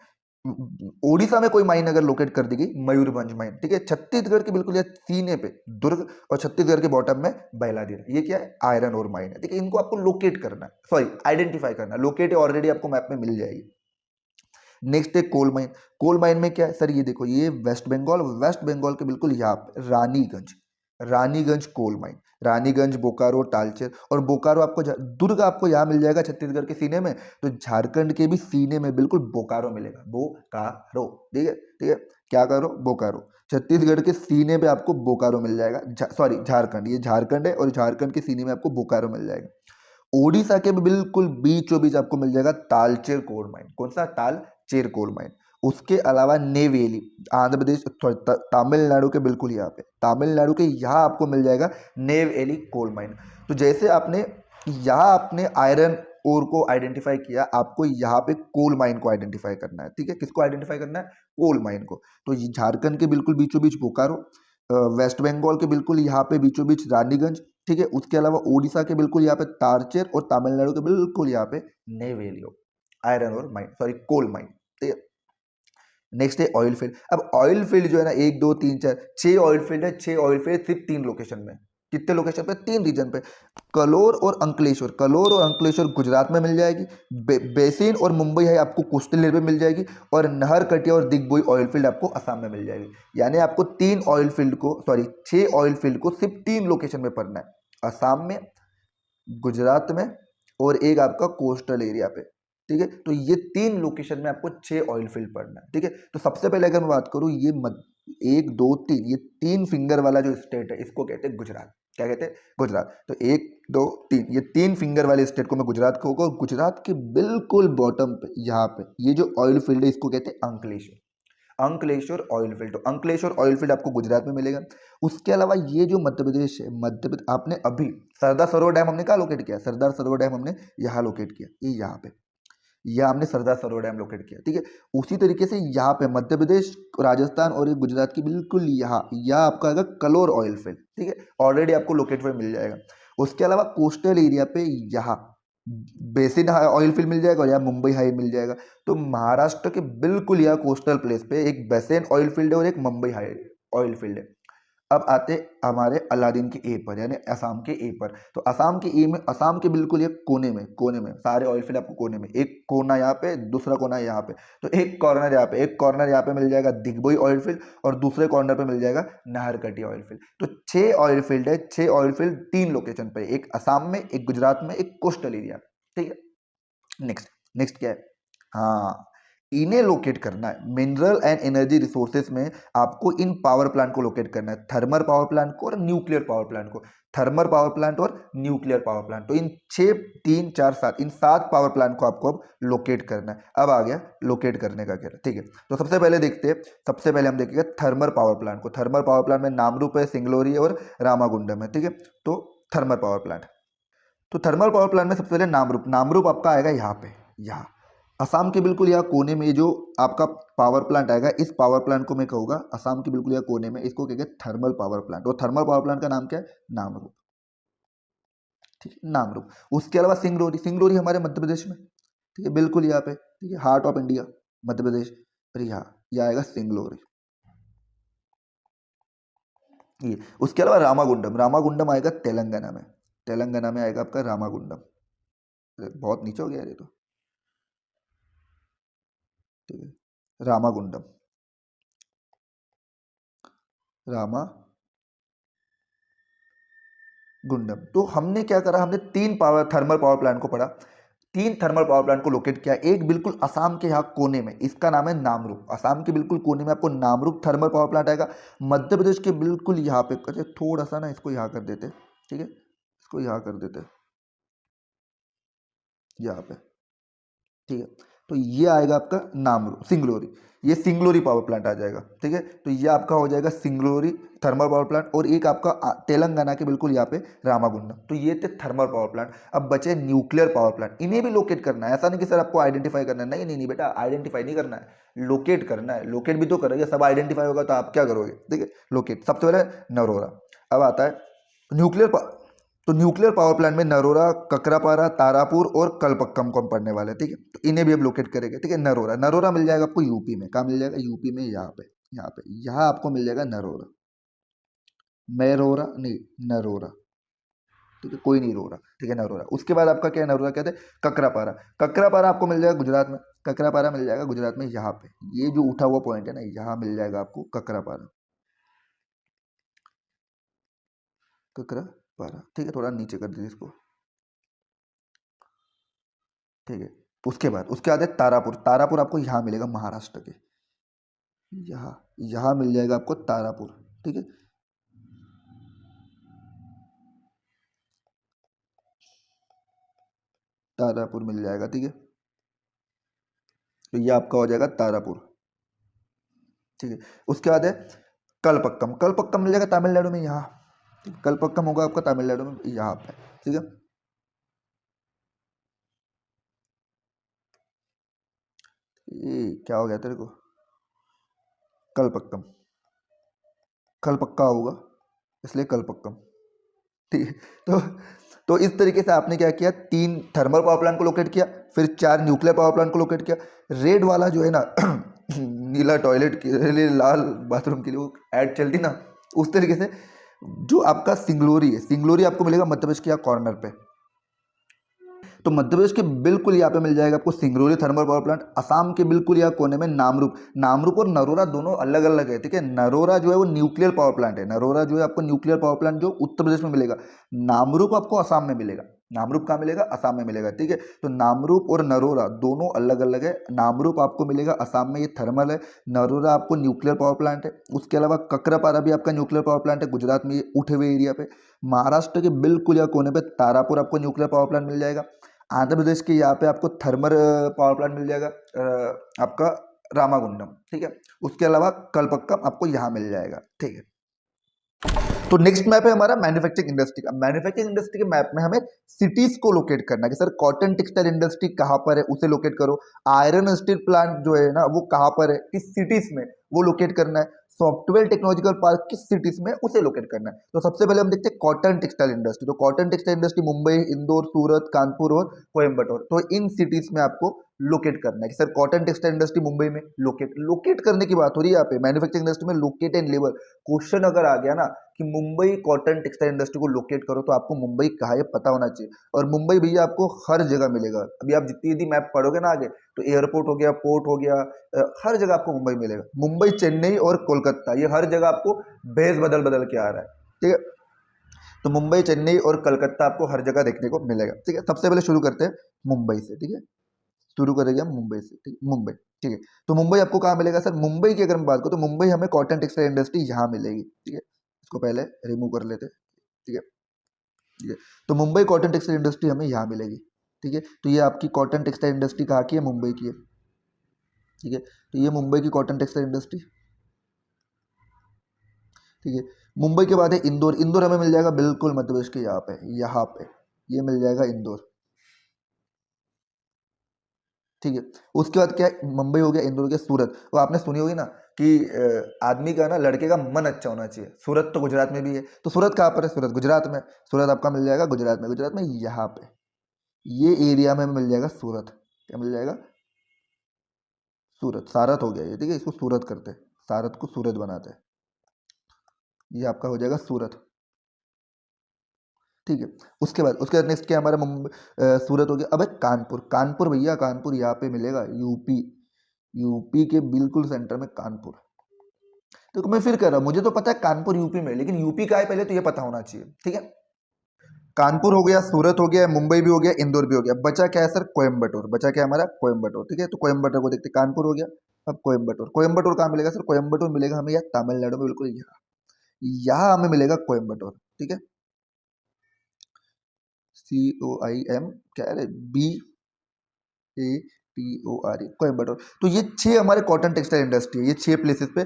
ओडिशा में कोई माइन अगर लोकेट कर दी गई, मयूरभंज माइन, ठीक है। छत्तीसगढ़ के बिल्कुल सीने पे दुर्ग और छत्तीसगढ़ के बॉटम में बैलादीरा, ये क्या है? आयरन और माइन है, ठीक है। इनको आपको लोकेट करना है, सॉरी आइडेंटिफाई करना है। लोकेट ऑलरेडी आपको मैप में मिल जाएगी। नेक्स्ट है कोल माइन। कोल माइन में क्या है सर? ये देखो, ये वेस्ट बंगाल, वेस्ट बंगाल के बिल्कुल यहाँ पे रानीगंज, रानीगंज कोल माइन। रानीगंज, बोकारो, तालचेर। और बोकारो आपको दुर्ग आपको यहाँ मिल जाएगा छत्तीसगढ़ के सीने में, तो झारखंड के भी सीने में बिल्कुल बोकारो मिलेगा, बोकारो, ठीक है, ठीक है। क्या करो? बोकारो। छत्तीसगढ़ के सीने पे आपको बोकारो मिल जाएगा, सॉरी झारखंड, ये झारखंड है और झारखंड के सीने में आपको बोकारो मिल जाएगा। ओडिशा के भी बिल्कुल बीचों बीच आपको मिल जाएगा तालचेर कोल माइन। कौन सा? Talcher coal mine. उसके अलावा नेवेली, आंध्र प्रदेश, सॉरी तमिलनाडु के बिल्कुल यहाँ पे, तमिलनाडु के यहाँ आपको मिल जाएगा नेवेली कोल माइन। तो जैसे आपने यहाँ आपने आयरन ओर को आइडेंटिफाई किया, आपको यहाँ पे कोल माइन को आइडेंटिफाई करना है, ठीक है। किसको आइडेंटिफाई करना है? कोल माइन को। तो ये झारखंड के बिल्कुल बीचों बीच बोकारो, वेस्ट बंगाल के बिल्कुल यहाँ पे बीचों बीच रानीगंज, ठीक है। उसके अलावा ओडिशा के बिल्कुल यहाँ पे तारचेर और तमिलनाडु के बिल्कुल यहाँ पे नेवेली आयरन और माइन, सॉरी कोल माइन, ठीक है। नेक्स्ट है ऑयल फील्ड। अब ऑयल फील्ड जो है ना, 1 2 3 4 6 ऑयल फील्ड है। 6 ऑयल फील्ड सिर्फ 3 लोकेशन में। कितने लोकेशन पे? 3 रीजन पे। कलोर और अंकलेश्वर, कलोर और अंकलेश्वर गुजरात में मिल जाएगी। बेसिन और मुंबई है आपको कोस्टल एरिया में मिल जाएगी। और नहरकटिया और दिग्बोई ऑयल फील्ड आपको असम में मिल जाएगी। यानी आपको 3 ऑयल फील्ड को, सॉरी 6 ऑयल फील्ड को सिर्फ 3 लोकेशन में पढ़ना है, असम में, गुजरात में और एक आपका कोस्टल एरिया पे, ठीक है। तो ये 3 लोकेशन में आपको 6 ऑयल फील्ड पढ़ना है, ठीक है। तो सबसे पहले अगर मैं बात करूँ, ये 1 2 3, ये 3 फिंगर वाला जो स्टेट है इसको कहते हैं गुजरात। क्या कहते हैं? गुजरात। तो 1 2 3, ये 3 फिंगर वाले स्टेट को मैं गुजरात कहूँगा। और गुजरात के बिल्कुल बॉटम पे यहाँ पे ये जो ऑयल फील्ड है इसको कहते हैं अंकलेश्वर, अंकलेश्वर ऑयल फील्ड। तो अंकलेश्वर ऑयल फील्ड आपको गुजरात में मिलेगा। उसके अलावा ये जो मध्य प्रदेश है, मध्य प्रदेश, आपने अभी सरदार सरोवर डैम हमने कहाँ लोकेट किया? सरदार सरोवर डैम हमने यहाँ लोकेट किया, ये यहाँ पे, यह हमने सरदार सरोवर डैम लोकेट किया, ठीक है। उसी तरीके से यहाँ पे मध्य प्रदेश, राजस्थान और ये गुजरात की बिल्कुल यहाँ, यह आपका आएगा कलोर ऑयल फील्ड, ठीक है। ऑलरेडी आपको लोकेट पे मिल जाएगा। उसके अलावा कोस्टल एरिया पे यहाँ बेसिन ऑयल फील्ड मिल जाएगा और यहाँ मुंबई हाई मिल जाएगा। तो महाराष्ट्र के बिल्कुल यहाँ कोस्टल प्लेस पे एक बेसिन ऑयल फील्ड है और एक मुंबई हाई ऑयल फील्ड है। अब आते हमारे अलादीन के ए पर, यानी असम के ए पर। तो असम के ए में, असम के बिल्कुल ये कोने में सारे ऑयल फील्ड आपको कोने में, एक कोना यहाँ पे, दूसरा कोना यहाँ पे। तो एक कॉर्नर यहाँ पे, एक कॉर्नर यहाँ पे मिल जाएगा दिग्बोई ऑयल फील्ड और दूसरे कॉर्नर पे मिल जाएगा नाहरकटिया ऑयल फील्ड। तो 6 ऑयल फील्ड है, 6 ऑयल फील्ड 3 लोकेशन पे, एक असम में, एक गुजरात में, एक कोस्टल एरिया, ठीक है। नेक्स्ट, नेक्स्ट क्या है? हाँ, इन्हें लोकेट करना है। मिनरल एंड एनर्जी रिसोर्सेज में आपको इन पावर प्लांट को लोकेट करना है, थर्मल पावर प्लांट को और न्यूक्लियर पावर प्लांट को। थर्मल पावर प्लांट और न्यूक्लियर पावर प्लांट, तो इन 6 3 4 7 इन 7 पावर प्लांट को आपको अब लोकेट करना है। अब आ गया लोकेट करने का खेल, ठीक है। तो सबसे पहले देखते हैं, सबसे पहले हम देखेंगे थर्मल पावर प्लांट को। थर्मल पावर प्लांट में नामरूप है, सिंगलोरी है और रामागुंडम है, ठीक है। तो थर्मल पावर प्लांट, तो थर्मल पावर प्लांट में सबसे पहले नामरूप, नामरूप आपका आएगा यहाँ पे, यहाँ असम के बिल्कुल यहाँ कोने में जो आपका पावर प्लांट आएगा, इस पावर प्लांट को मैं कहूँगा असम के बिल्कुल यहाँ कोने में, इसको कहेंगे थर्मल पावर प्लांट। और थर्मल पावर प्लांट का नाम क्या है? नामरूप, ठीक है, नामरूप। उसके अलावा सिंगरौली, सिंगरौली हमारे मध्य प्रदेश में, ठीक है, बिल्कुल यहाँ पे, ठीक है, heart of India Madhya Pradesh. फिर यहाँ यह आएगा सिंगरौली, ये। उसके अलावा रामागुंडम, रामागुंडम आएगा तेलंगाना में, तेलंगाना में आएगा आपका रामागुंडम। बहुत नीचे हो गया ये तो, ठीक है, रामागुंडम, रामागुंडम। तो हमने क्या करा, हमने 3 थर्मल पावर प्लांट को पढ़ा, 3 थर्मल पावर प्लांट को लोकेट किया। एक बिल्कुल असम के यहाँ कोने में, इसका नाम है नामरूप। असम के बिल्कुल कोने में आपको नामरूप थर्मल पावर प्लांट आएगा। मध्य प्रदेश के बिल्कुल यहाँ पे, अच्छा थोड़ा सा ना इसको यहाँ कर देते, ठीक है, इसको यहाँ कर देते, यहाँ पे, ठीक है। तो ये आएगा आपका नामरू सिंगलोरी, ये सिंगलोरी पावर प्लांट आ जाएगा, ठीक है। तो ये आपका हो जाएगा सिंगलोरी थर्मल पावर प्लांट। और एक आपका तेलंगाना के बिल्कुल यहाँ पे रामागुंडम। तो ये थे थर्मल पावर प्लांट। अब बचे न्यूक्लियर पावर प्लांट, इन्हें भी लोकेट करना है। ऐसा नहीं कि सर आपको आइडेंटिफाई करना है, नहीं नहीं नहीं बेटा, आइडेंटिफाई नहीं करना है, लोकेट करना है। लोकेट भी तो करोगे, सब आइडेंटिफाई होगा तो आप क्या करोगे, ठीक है। लोकेट, सबसे पहले नरोरा। अब आता है न्यूक्लियर, तो न्यूक्लियर पावर प्लांट में नरोरा, ककरापारा, तारापुर और कलपक्कम को हम पढ़ने वाले हैं, ठीक है। तो इन्हें भी हम लोकेट करेंगे, ठीक है। नरोरा, नरोरा मिल जाएगा आपको यूपी में, कहाँ मिल जाएगा? यूपी में, यहाँ पे, यहाँ पे, यहाँ आपको मिल जाएगा नरोरा, मैरोरा नहीं, नरोरा, ठीक है, कोई नहीं रोरा, ठीक है, नरोरा। उसके बाद आपका क्या है, नरोरा कहते हैं ककरापारा। ककरापारा आपको मिल जाएगा गुजरात में, ककरापारा मिल जाएगा गुजरात में, यहाँ पे, ये जो उठा हुआ पॉइंट है ना, यहाँ मिल जाएगा आपको ककरापारा, ककरापारा, ठीक है। थोड़ा नीचे कर दीजिए इसको, ठीक है। उसके बाद है तारापुर। तारापुर आपको यहाँ मिलेगा महाराष्ट्र के, यहाँ, यहाँ मिल जाएगा आपको तारापुर, ठीक है। तारापुर मिल जाएगा, ठीक है। तो ये आपका हो जाएगा तारापुर, ठीक है। उसके बाद है कलपक्कम। कलपक्कम मिल जाएगा तमिलनाडु में, यहाँ, ठीक है? कलपक्कम होगा आपका तमिलनाडु में, यहाँ पे, ठीक है। ये क्या हो गया तेरे को? कलपक्कम, कलपक्का होगा इसलिए कलपक्कम, ठीक है। तो इस तरीके से आपने क्या किया, 3 थर्मल पावर प्लांट को लोकेट किया, फिर 4 न्यूक्लियर पावर प्लांट को लोकेट किया। रेड वाला जो है ना नीला टॉयलेट के लिए, लाल बाथरूम के लिए वो ऐड चलती ना, उस तरीके से जो आपका सिंगलोरी है, सिंगलोरी आपको मिलेगा मध्य प्रदेश के यहाँ कॉर्नर पे। तो मध्य प्रदेश के बिल्कुल यहाँ पे मिल जाएगा आपको Singrauli thermal power plant. Assam के बिल्कुल यहाँ कोने में नामरूप, नामरूप और नरोरा दोनों अलग अलग है, ठीक है। नरोरा जो है वो न्यूक्लियर पावर प्लांट है, नरोरा जो है आपको न्यूक्लियर पावर प्लांट जो उत्तर प्रदेश में मिलेगा। नामरूप आपको असम में मिलेगा, नामरूप कहाँ मिलेगा? असम में मिलेगा, ठीक है। तो नामरूप और नरोरा दोनों अलग अलग है। नामरूप आपको मिलेगा असम में, ये थर्मल है। नरोरा आपको न्यूक्लियर पावर प्लांट है। उसके अलावा ककरापारा भी आपका न्यूक्लियर पावर प्लांट है, गुजरात में, ये उठे हुए एरिया पे। महाराष्ट्र के बिल्कुल या कोने पे तारापुर आपको न्यूक्लियर पावर प्लांट मिल जाएगा। आंध्र प्रदेश के यहाँ पे आपको थर्मल पावर प्लांट मिल जाएगा, आपका रामागुंडम, ठीक है। उसके अलावा कलपक्कम आपको यहाँ मिल जाएगा, ठीक है। तो नेक्स्ट मैप है हमारा मैन्युफैक्चरिंग इंडस्ट्री का। मैन्युफैक्चरिंग इंडस्ट्री के मैप में हमें सिटीज को लोकेट करना है कि सर कॉटन टेक्सटाइल इंडस्ट्री कहाँ पर है, उसे लोकेट करो। आयरन स्टील प्लांट जो है ना वो कहाँ पर है, किस सिटीज में, वो लोकेट करना है। सॉफ्टवेयर टेक्नोलॉजिकल पार्क किस सिटीज में, उसे लोकेट करना है। तो सबसे पहले हम देखते हैं कॉटन टेक्सटाइल इंडस्ट्री। तो cotton textile industry Mumbai, Indore, Surat, Kanpur और कोयम्बटूर, तो इन सिटीज में आपको लोकेट करना है कि sir cotton textile industry Mumbai में लोकेट करने की बात हो रही है यहाँ पे। मैन्युफैक्चरिंग इंडस्ट्री में लोकेट एंड लेबर, क्वेश्चन अगर आ गया ना कि मुंबई कॉटन टेक्सटाइल इंडस्ट्री को लोकेट करो, तो आपको मुंबई कहाँ है पता होना चाहिए। और मुंबई भैया आपको हर जगह मिलेगा। अभी आप जितनी यदि मैप पढ़ोगे ना आगे, तो एयरपोर्ट हो गया, पोर्ट हो गया, हर जगह आपको मुंबई मिलेगा। मुंबई, चेन्नई और कोलकाता, ये हर जगह आपको बेस बदल बदल के आ रहा है, ठीक है। तो मुंबई, चेन्नई और कलकत्ता आपको हर जगह देखने को मिलेगा, ठीक है। सबसे पहले शुरू करते हैं मुंबई से, ठीक है। शुरू करेंगे हम मुंबई से, ठीक, मुंबई, ठीक है। तो मुंबई आपको कहाँ मिलेगा सर? मुंबई की अगर मैं बात करूँ तो मुंबई हमें कॉटन टेक्सटाइल इंडस्ट्री यहाँ मिलेगी, ठीक है। इसको पहले रिमूव कर लेते हैं, ठीक है, ठीक है। तो मुंबई कॉटन टेक्सटाइल इंडस्ट्री हमें यहाँ मिलेगी, ठीक है। तो ये आपकी कॉटन टेक्सटाइल इंडस्ट्री कहाँ की है? मुंबई की है, ठीक है। तो ये मुंबई की कॉटन टेक्सटाइल इंडस्ट्री, ठीक है। मुंबई के बाद है इंदौर। इंदौर हमें मिल जाएगा बिल्कुल मध्य प्रदेश के यहाँ पे ये मिल जाएगा इंदौर, ठीक है। उसके बाद क्या है? मुंबई हो गया, इंदौर हो गया, सूरत। वो आपने सुनी होगी ना कि आदमी का ना, लड़के का मन अच्छा होना चाहिए। सूरत तो गुजरात में भी है, तो सूरत कहाँ पर है? सूरत गुजरात में। सूरत आपका मिल जाएगा गुजरात में। गुजरात में यहाँ पे ये एरिया में मिल जाएगा सूरत। क्या मिल जाएगा? सूरत। सारत हो गया ये, ठीक है। इसको सूरत करते हैं, सारत को सूरत बनाते हैं। ये आपका हो जाएगा सूरत, ठीक है। उसके बाद नेक्स्ट क्या हमारा? सूरत हो गया। अब है कानपुर। कानपुर भैया, कानपुर यहाँ पे मिलेगा, यूपी। यूपी के बिल्कुल सेंटर में कानपुर। तो मैं फिर कह रहा हूँ, मुझे तो पता है कानपुर यूपी में, लेकिन यूपी का है पहले, तो ये पता होना चाहिए, ठीक है। कानपुर हो गया, सूरत हो गया, मुंबई भी हो गया, इंदौर भी हो गया। बचा क्या है सर? कोयम्बटूर। बचा क्या हमारा? कोयम्बटूर, ठीक है। तो कोयम्बटूर को देखते हैं। कानपुर हो गया, अब कोयम्बटूर। कोयम्बटूर कहाँ मिलेगा सर? कोयम्बटूर मिलेगा हमें यहाँ तमिलनाडु में, बिल्कुल यहाँ। यहाँ हमें मिलेगा कोयम्बटूर, ठीक है। COIM क्या है? BATOR, कोयम्बटूर। तो ये 6 हमारे कॉटन टेक्सटाइल इंडस्ट्री है, ये 6 प्लेसेस पे।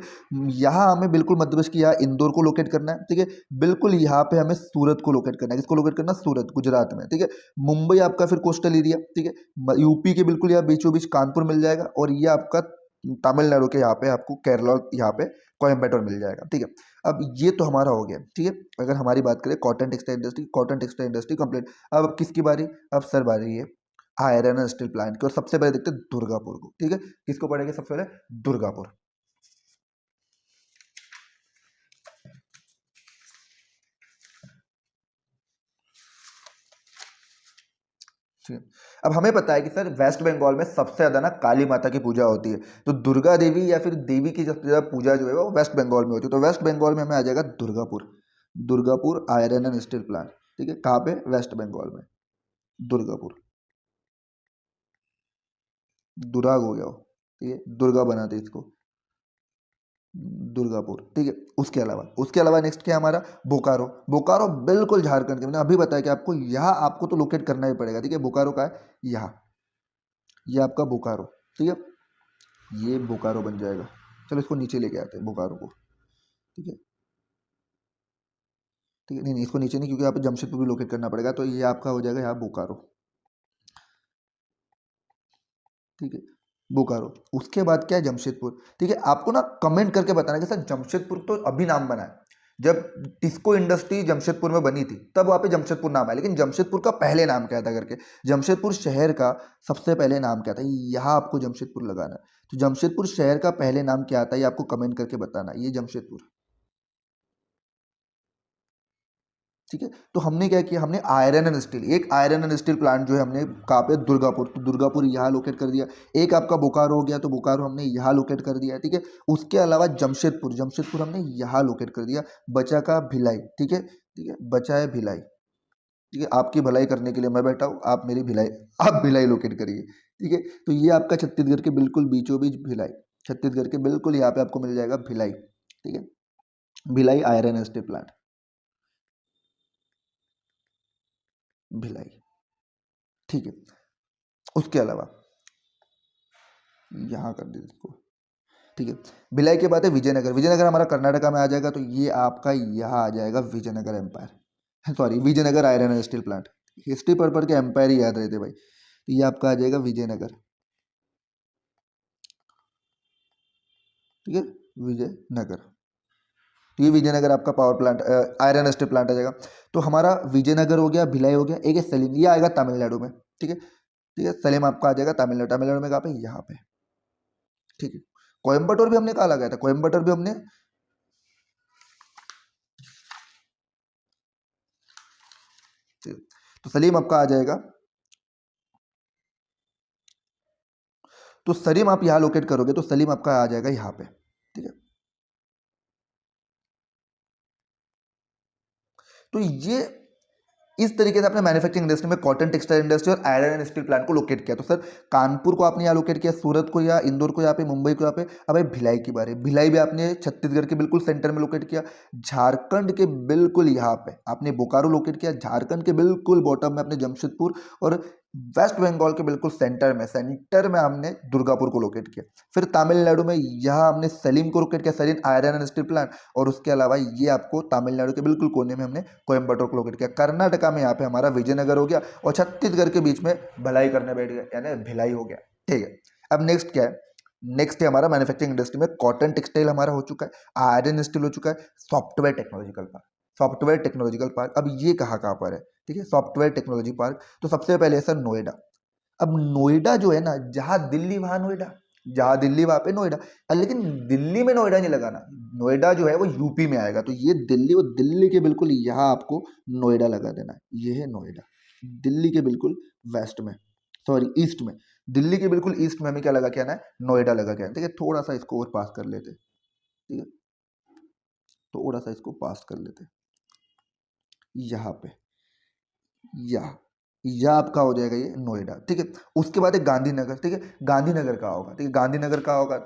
यहाँ हमें बिल्कुल मध्य प्रदेश की यहाँ इंदौर को लोकेट करना है, ठीक है। बिल्कुल यहाँ पे हमें सूरत को लोकेट करना है। किसको लोकेट करना? सूरत, गुजरात में, ठीक है। मुंबई आपका फिर कोस्टल एरिया, ठीक है। यूपी के बिल्कुल यहाँ बीचों बीच कानपुर मिल जाएगा, और ये आपका तमिलनाडु के यहाँ पे आपको केरला, यहाँ पे कोयम्बटूर मिल जाएगा, ठीक है। अब ये तो हमारा हो गया, ठीक है। अगर हमारी बात करें cotton textile industry, cotton textile industry complete. अब किसकी बारी? अब सर बारी है आयरन एंड स्टील प्लांट की। और सबसे पहले देखते हैं दुर्गापुर को, ठीक है। किसको पढ़ेंगे सबसे पहले? दुर्गापुर, ठीक है। अब हमें पता है कि सर वेस्ट बंगाल में सबसे ज्यादा ना काली माता की पूजा होती है। तो दुर्गा देवी या फिर देवी की सबसे ज्यादा पूजा जो है वो वेस्ट बंगाल में होती है। तो वेस्ट बंगाल में हमें आ जाएगा Durgapur. Durgapur iron and steel plant, ठीक है। कहाँ पे? वेस्ट बंगाल में, दुर्गापुर। दुराग हो गया वो, ठीक है, दुर्गा बनाते इसको, दुर्गापुर, ठीक है। उसके अलावा नेक्स्ट क्या है हमारा? बोकारो। बोकारो बिल्कुल झारखंड के, मैंने अभी बताया कि आपको यहाँ आपको तो लोकेट करना ही पड़ेगा, ठीक है। बोकारो का है यहाँ, ये आपका बोकारो, ठीक है। ये बोकारो बन जाएगा। चलो इसको नीचे लेके आते हैं बोकारो को, ठीक है, ठीक है। नहीं नहीं, इसको नीचे नहीं, क्योंकि यहाँ पे जमशेदपुर भी लोकेट करना पड़ेगा। तो ये आपका हो जाएगा यहाँ बोकारो, ठीक है, बोकारो। उसके बाद क्या है? जमशेदपुर, ठीक है। आपको ना कमेंट करके बताना कि सर जमशेदपुर तो अभी नाम बना है, जब टिस्को इंडस्ट्री जमशेदपुर में बनी थी तब वहाँ पे जमशेदपुर नाम है, लेकिन जमशेदपुर का पहले नाम क्या था करके, जमशेदपुर शहर का सबसे पहले नाम क्या था, यहाँ आपको जमशेदपुर लगाना है। तो जमशेदपुर शहर का पहले नाम क्या था, ये आपको कमेंट करके बताना, ये जमशेदपुर, ठीक है। तो हमने क्या किया? हमने आयरन एंड स्टील, एक आयरन एंड स्टील प्लांट जो है हमने कहाँ पे? दुर्गापुर। तो दुर्गापुर यहाँ लोकेट कर दिया। एक आपका बोकारो हो गया, तो बोकारो हमने यहाँ लोकेट कर दिया, ठीक है। उसके अलावा जमशेदपुर, जमशेदपुर हमने यहाँ लोकेट कर दिया। बचा का भिलाई, ठीक है, ठीक है, बचा है भिलाई, ठीक है। आपकी भलाई करने के लिए मैं बैठा हूँ, आप मेरी भिलाई, आप भिलाई लोकेट करिए, ठीक है। तो ये आपका छत्तीसगढ़ के बिल्कुल बीचों बीच भिलाई, छत्तीसगढ़ के बिल्कुल यहाँ पे आपको मिल जाएगा भिलाई, ठीक है। Bhilai iron and steel plant, Bhilai, ठीक है। उसके अलावा यहाँ कर दीजिए इसको, ठीक है। भिलाई के बाद है विजयनगर। विजयनगर हमारा कर्नाटका में आ जाएगा, तो ये आपका यहाँ आ जाएगा Vijayanagar empire, sorry Vijayanagar iron and steel plant. History पढ़ के एम्पायर ही याद रहते भाई। तो ये आपका आ जाएगा विजयनगर, ठीक है, विजयनगर। तो ये विजयनगर आपका power plant, iron and steel plant आ जाएगा। तो हमारा विजयनगर हो गया, भिलाई हो गया, एक है सलीम, ये आएगा तमिलनाडु में, ठीक है, ठीक है। सलीम आपका आ जाएगा तमिलनाडु। तमिलनाडु में कहाँ पे? यहाँ पे, ठीक है। कोयम्बटूर भी हमने कहा लगाया था, कोयम्बटूर भी हमने, ठीक है। तो सलीम आपका आ जाएगा, तो सलीम आप यहाँ लोकेट करोगे तो सलीम आपका आ जाएगा यहाँ पे, ठीक है। तो ये इस तरीके से आपने मैन्युफैक्चरिंग इंडस्ट्री में कॉटन टेक्सटाइल इंडस्ट्री और आयरन एंड स्टील प्लांट को लोकेट किया। तो सर कानपुर को आपने यहाँ लोकेट किया, सूरत को या इंदौर को यहाँ पे, मुंबई को यहाँ पे। अब भाई भिलाई की बारी, भिलाई भी आपने छत्तीसगढ़ के बिल्कुल सेंटर में लोकेट किया। झारखंड के बिल्कुल यहाँ पे आपने बोकारो लोकेट किया। झारखंड के बिल्कुल बॉटम में आपने जमशेदपुर, और वेस्ट बंगाल के बिल्कुल सेंटर में हमने दुर्गापुर को लोकेट किया। फिर तमिलनाडु में यहाँ हमने सलीम को लोकेट किया, Salim iron and steel plant. और उसके अलावा ये आपको तमिलनाडु के बिल्कुल कोने में हमने कोयम्बटूर को लोकेट किया। कर्नाटका में यहाँ पे हमारा विजयनगर हो गया, और छत्तीसगढ़ के बीच में भलाई करने बैठ गया, यानी भिलाई हो गया। ठीक है, अब नेक्स्ट क्या है? नेक्स्ट है हमारा मैन्युफैक्चरिंग इंडस्ट्री में कॉटन टेक्सटाइल हमारा हो चुका है, आयरन स्टील हो चुका है, software technological park. Software technological park, अब ये कहाँ पर है? ठीक है, सॉफ्टवेयर टेक्नोलॉजी पार्क। तो सबसे पहले है सर नोएडा। अब नोएडा जो है ना, जहाँ दिल्ली वहाँ नोएडा, जहाँ दिल्ली वहाँ पे नोएडा। लेकिन दिल्ली में नोएडा नहीं लगाना, नोएडा जो है वो यूपी में आएगा। तो ये दिल्ली, वो दिल्ली के बिल्कुल यहाँ आपको नोएडा लगा देना है। ये है नोएडा, दिल्ली के बिल्कुल वेस्ट में, सॉरी ईस्ट में। दिल्ली के बिल्कुल ईस्ट में हमें क्या लगा के आना है? नोएडा लगा के आना है। ठीक है, थोड़ा सा इसको और पास कर लेते, ठीक है, थोड़ा सा इसको पास कर लेते यहाँ पे, या आपका हो जाएगा ये नोएडा। ठीक है, उसके बाद है गांधीनगर। ठीक है, गांधीनगर का होगा, ठीक है, गांधीनगर का होगा।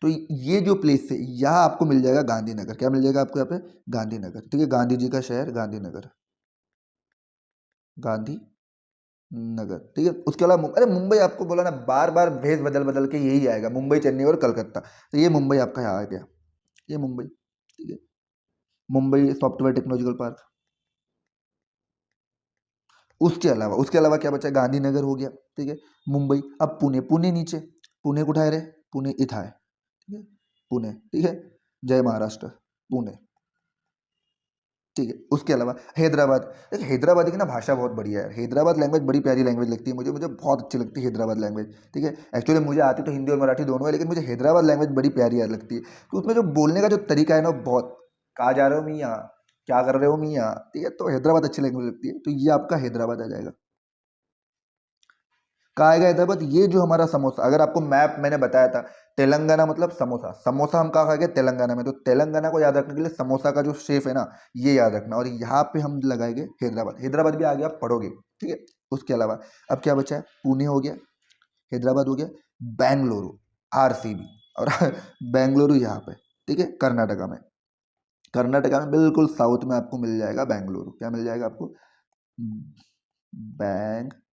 तो ये जो प्लेस है यहाँ आपको मिल जाएगा गांधीनगर। क्या मिल जाएगा आपको यहाँ पे? गांधीनगर। ठीक है, गांधी जी का शहर गांधीनगर, गांधी नगर। ठीक है, उसके अलावा अरे मुंबई आपको बोला ना, बार बार भेज बदल बदल के यही आएगा, मुंबई, चेन्नई और कलकत्ता। तो ये मुंबई आपका यहाँ आ गया, ये मुंबई। ठीक है, मुंबई सॉफ्टवेयर टेक्नोलॉजिकल पार्क। उसके अलावा क्या बचा? गांधीनगर हो गया। ठीक है, मुंबई। अब पुणे, पुणे नीचे, पुणे को उठाए रहे, पुणे इथा है। ठीक है, पुणे। ठीक है, जय महाराष्ट्र, पुणे। ठीक है, उसके अलावा हैदराबाद। देखिए हैदराबाद की ना भाषा बहुत बढ़िया है, हैदराबाद लैंग्वेज बड़ी प्यारी लैंग्वेज लगती है मुझे, मुझे बहुत अच्छी लगती है हैदराबाद लैंग्वेज। ठीक है, एक्चुअली मुझे आती तो हिंदी और मराठी दोनों है, लेकिन मुझे हैदराबाद लैंग्वेज बड़ी प्यारी लगती है। तो उसमें जो बोलने का जो तरीका है ना, वो बहुत, कहाँ जा रहे हो मियाँ, क्या कर रहे हो मियाँ। ठीक है, तो हैदराबाद अच्छी लैंग्वेज लगती है। तो ये आपका हैदराबाद आ जाएगा। कहा आएगा हैदराबाद? ये जो हमारा समोसा, अगर आपको मैप मैंने बताया था, तेलंगाना मतलब समोसा, समोसा हम कहाँ खाएंगे? तेलंगाना में। तो तेलंगाना को याद रखने के लिए समोसा का जो शेप है ना, ये याद रखना। और यहाँ पे हम लगाएंगे हैदराबाद। हैदराबाद भी आ गया, आप पढ़ोगे। ठीक है, उसके अलावा अब क्या बचा है? पुणे हो गया, हैदराबाद हो गया, बेंगलुरु, आरसीबी, और बेंगलुरु यहाँ पे। ठीक है, कर्नाटका में, कर्नाटका में बिल्कुल साउथ में आपको मिल जाएगा बेंगलुरु। क्या मिल जाएगा आपको? बेंगलुरु।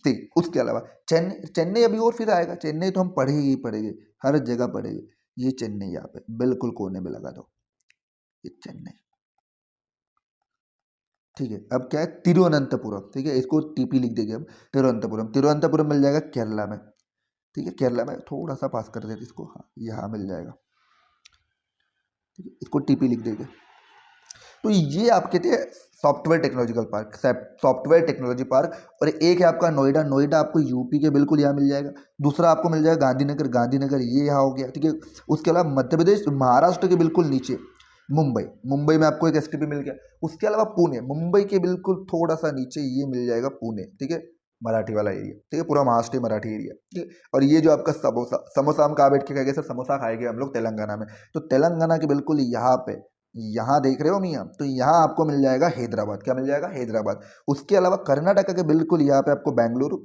ठीक, उसके अलावा चेन्नई, चेन्नई अभी और फिर आएगा। चेन्नई तो हम पढ़ेंगे ही पढ़ेंगे, हर जगह पढ़ेंगे। ये चेन्नई यहाँ पे बिल्कुल कोने में लगा दो, ये चेन्नई। ठीक है, अब क्या है? तिरुवनंतपुरम। ठीक है, इसको टीपी लिख देंगे हम, तिरुवनंतपुरम। तिरुवनंतपुरम मिल जाएगा केरला में। ठीक है, केरला में थोड़ा सा पास कर देते इसको, हाँ यहाँ मिल जाएगा। ठीक है, इसको टीपी लिख देंगे। तो ये आपके थे software technological park, software technology park. और एक है आपका नोएडा, नोएडा आपको यूपी के बिल्कुल यहाँ मिल जाएगा। दूसरा आपको मिल जाएगा गांधीनगर, गांधीनगर ये यहाँ हो गया। ठीक है, उसके अलावा मध्य प्रदेश, महाराष्ट्र के बिल्कुल नीचे मुंबई, मुंबई में आपको एक एसटीपी मिल गया। उसके अलावा पुणे, मुंबई के बिल्कुल थोड़ा सा नीचे ये मिल जाएगा पुणे। ठीक है, मराठी वाला एरिया। ठीक है, पूरा महाराष्ट्र मराठी एरिया। ठीक है, और ये जो आपका समोसा, समोसा हम कहाँ बैठ के खाएंगे सर? समोसा खाएंगे हम लोग तेलंगाना में। तो तेलंगाना के बिल्कुल यहाँ पे, यहाँ देख रहे हो मियाँ, तो यहाँ आपको मिल जाएगा हैदराबाद। क्या मिल जाएगा? हैदराबाद। उसके अलावा कर्नाटका के बिल्कुल यहाँ पे आपको बेंगलुरु,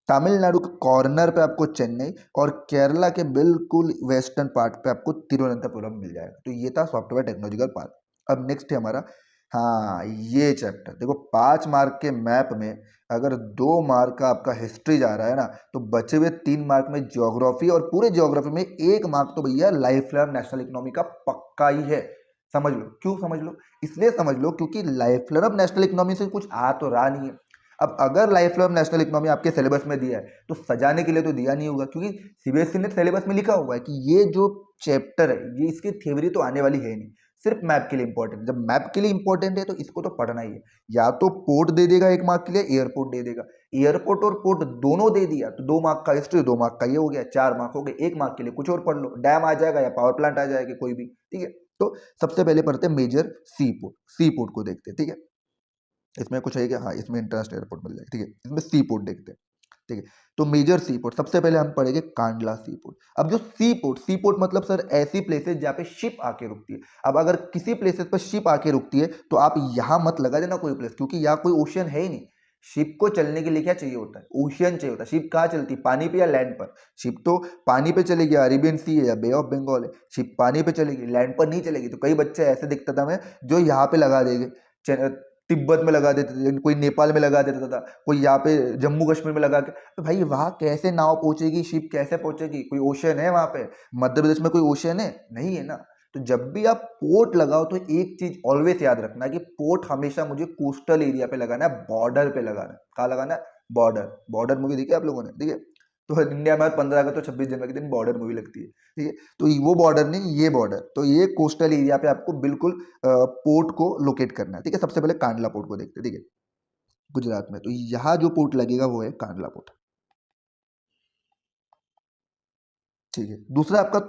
तमिलनाडु के कॉर्नर पे आपको चेन्नई, और केरला के बिल्कुल वेस्टर्न पार्ट पे आपको तिरुवनंतपुरम मिल जाएगा। तो ये था सॉफ्टवेयर टेक्नोलॉजिकल पार्क। अब नेक्स्ट है हमारा, हाँ ये चैप्टर देखो, 5 मार्क के मैप में अगर 2 मार्क का आपका हिस्ट्री जा रहा है ना, तो बचे हुए 3 मार्क में ज्योग्राफी, और पूरे ज्योग्राफी में 1 मार्क तो भैया लाइफ लर्न नेशनल इकोनॉमी का पक्का ही है। समझ लो क्यों, समझ लो इसलिए समझ लो क्योंकि लाइफ लर्न नेशनल इकोनॉमी से कुछ आ तो रहा नहीं है। अब अगर लाइफ लर्न नेशनल इकोनॉमी आपके सिलेबस में दिया है, तो सजाने के लिए तो दिया नहीं होगा, क्योंकि सीबीएसई ने सिलेबस में लिखा हुआ है कि ये जो चैप्टर है, ये इसकी थ्योरी तो आने वाली है नहीं, सिर्फ मैप के लिए इंपॉर्टेंट। जब मैप के लिए इंपॉर्टेंट है तो इसको तो पढ़ना ही है। या तो पोर्ट दे देगा 1 मार्क के लिए, एयरपोर्ट दे देगा। एयरपोर्ट और पोर्ट दोनों दे दिया तो 2 मार्क का हिस्ट्री, 2 मार्क का ये हो गया, 4 मार्क हो गए। 1 मार्क के लिए कुछ और पढ़ लो, डैम आ जाएगा या पावर प्लांट आ जाएगा, कोई भी। ठीक है, तो सबसे पहले पढ़ते हैं मेजर सी पोर्ट, सी पोर्ट को देखते हैं। ठीक है, इसमें कुछ है क्या? हाँ, इसमें इंटरनेशनल एयरपोर्ट मिल जाएगा। ठीक है, इसमें सी पोर्ट देखते हैं। ठीक है। तो मेजर सी पोर्ट सबसे पहले हम पढ़ेंगे कांडला सी पोर्ट। अब जो सी पोर्ट मतलब सर ऐसी प्लेसेस जहाँ पे शिप आके रुकती है। अब अगर किसी प्लेसेस पर शिप आके रुकती है तो आप यहाँ मत लगा देना कोई प्लेस, क्योंकि यहाँ कोई ओशियन है ही नहीं। शिप को चलने के लिए क्या चाहिए होता है? ओशियन चाहिए होता है। शिप कहाँ चलती है? पानी पे या लैंड पर? शिप तो पानी पे चलेगी, अरेबियन सी है या बे ऑफ बंगाल है, शिप पानी पे चलेगी, लैंड पर नहीं चलेगी। तो कई बच्चे ऐसे दिखता था मैं जो यहाँ पे लगा देंगे, तिब्बत में लगा देते थे, कोई नेपाल में लगा देता था, कोई यहाँ पे जम्मू कश्मीर में लगा के। तो भाई वहाँ कैसे नाव पहुंचेगी, शिप कैसे पहुंचेगी? कोई ओशन है वहाँ पे? मध्य प्रदेश में कोई ओशन है? नहीं है ना। तो जब भी आप पोर्ट लगाओ तो एक चीज ऑलवेज याद रखना कि पोर्ट हमेशा मुझे कोस्टल एरिया पे लगाना है, बॉर्डर पे लगाना है। कहाँ लगाना है? बॉर्डर। बॉर्डर मूवी देखी आप लोगों ने? ठीक है। तो इंडिया में 15 अगस्त तो 26 जनवरी के दिन बॉर्डर मूवी लगती है। ठीक है। तो वो बॉर्डर नहीं, ये बॉर्डर। तो ये कोस्टल एरिया पे आपको बिल्कुल पोर्ट को लोकेट करना है। ठीक है। सबसे पहले कांडला पोर्ट को देखते हैं। ठीक है, गुजरात में। तो यहाँ जो पोर्ट लगेगा वो है कांडला पोर्ट। ठीक है। दूसरा आपका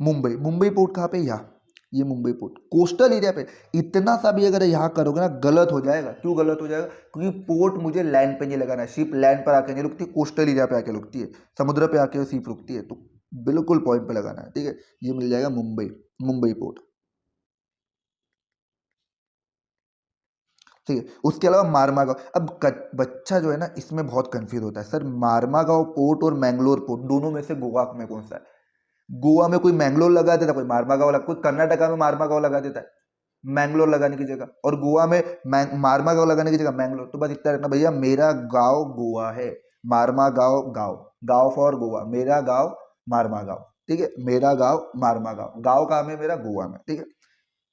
मुंबई। मुंबई पोर्ट कहाँ पे? यहाँ। ये मुंबई पोर्ट कोस्टल एरिया पे। इतना सा भी अगर यहाँ करोगे ना गलत हो जाएगा। क्यों गलत हो जाएगा? क्योंकि पोर्ट मुझे लैंड पे नहीं लगाना है। शिप लैंड पर आके नहीं रुकती, कोस्टल एरिया पे आके रुकती है, समुद्र पे आके शिप रुकती है। तो बिल्कुल पॉइंट पे लगाना है। ठीक है। ये मिल जाएगा मुंबई, मुंबई पोर्ट। ठीक है। उसके अलावा मारमागांव। अब बच्चा जो है ना इसमें बहुत कंफ्यूज होता है, सर मारमागांव पोर्ट और मैंगलोर पोर्ट दोनों में से गोवा में कौन सा है? गोवा में कोई मैंगलोर लगा देता, कोई मारमागांव लगा, कोई कर्नाटका में मारमागांव लगा देता है मैंगलोर लगाने की जगह, और गोवा में मारमागांव लगाने की जगह मैंगलोर। तो बस इतना रखना भैया, मेरा गांव गोवा है, मारमागांव गांव, गांव फॉर गोवा, मेरा गांव मारमागांव। ठीक है। मेरा गांव मारमागांव, गांव कहाँ में? मेरा गोवा में। ठीक है।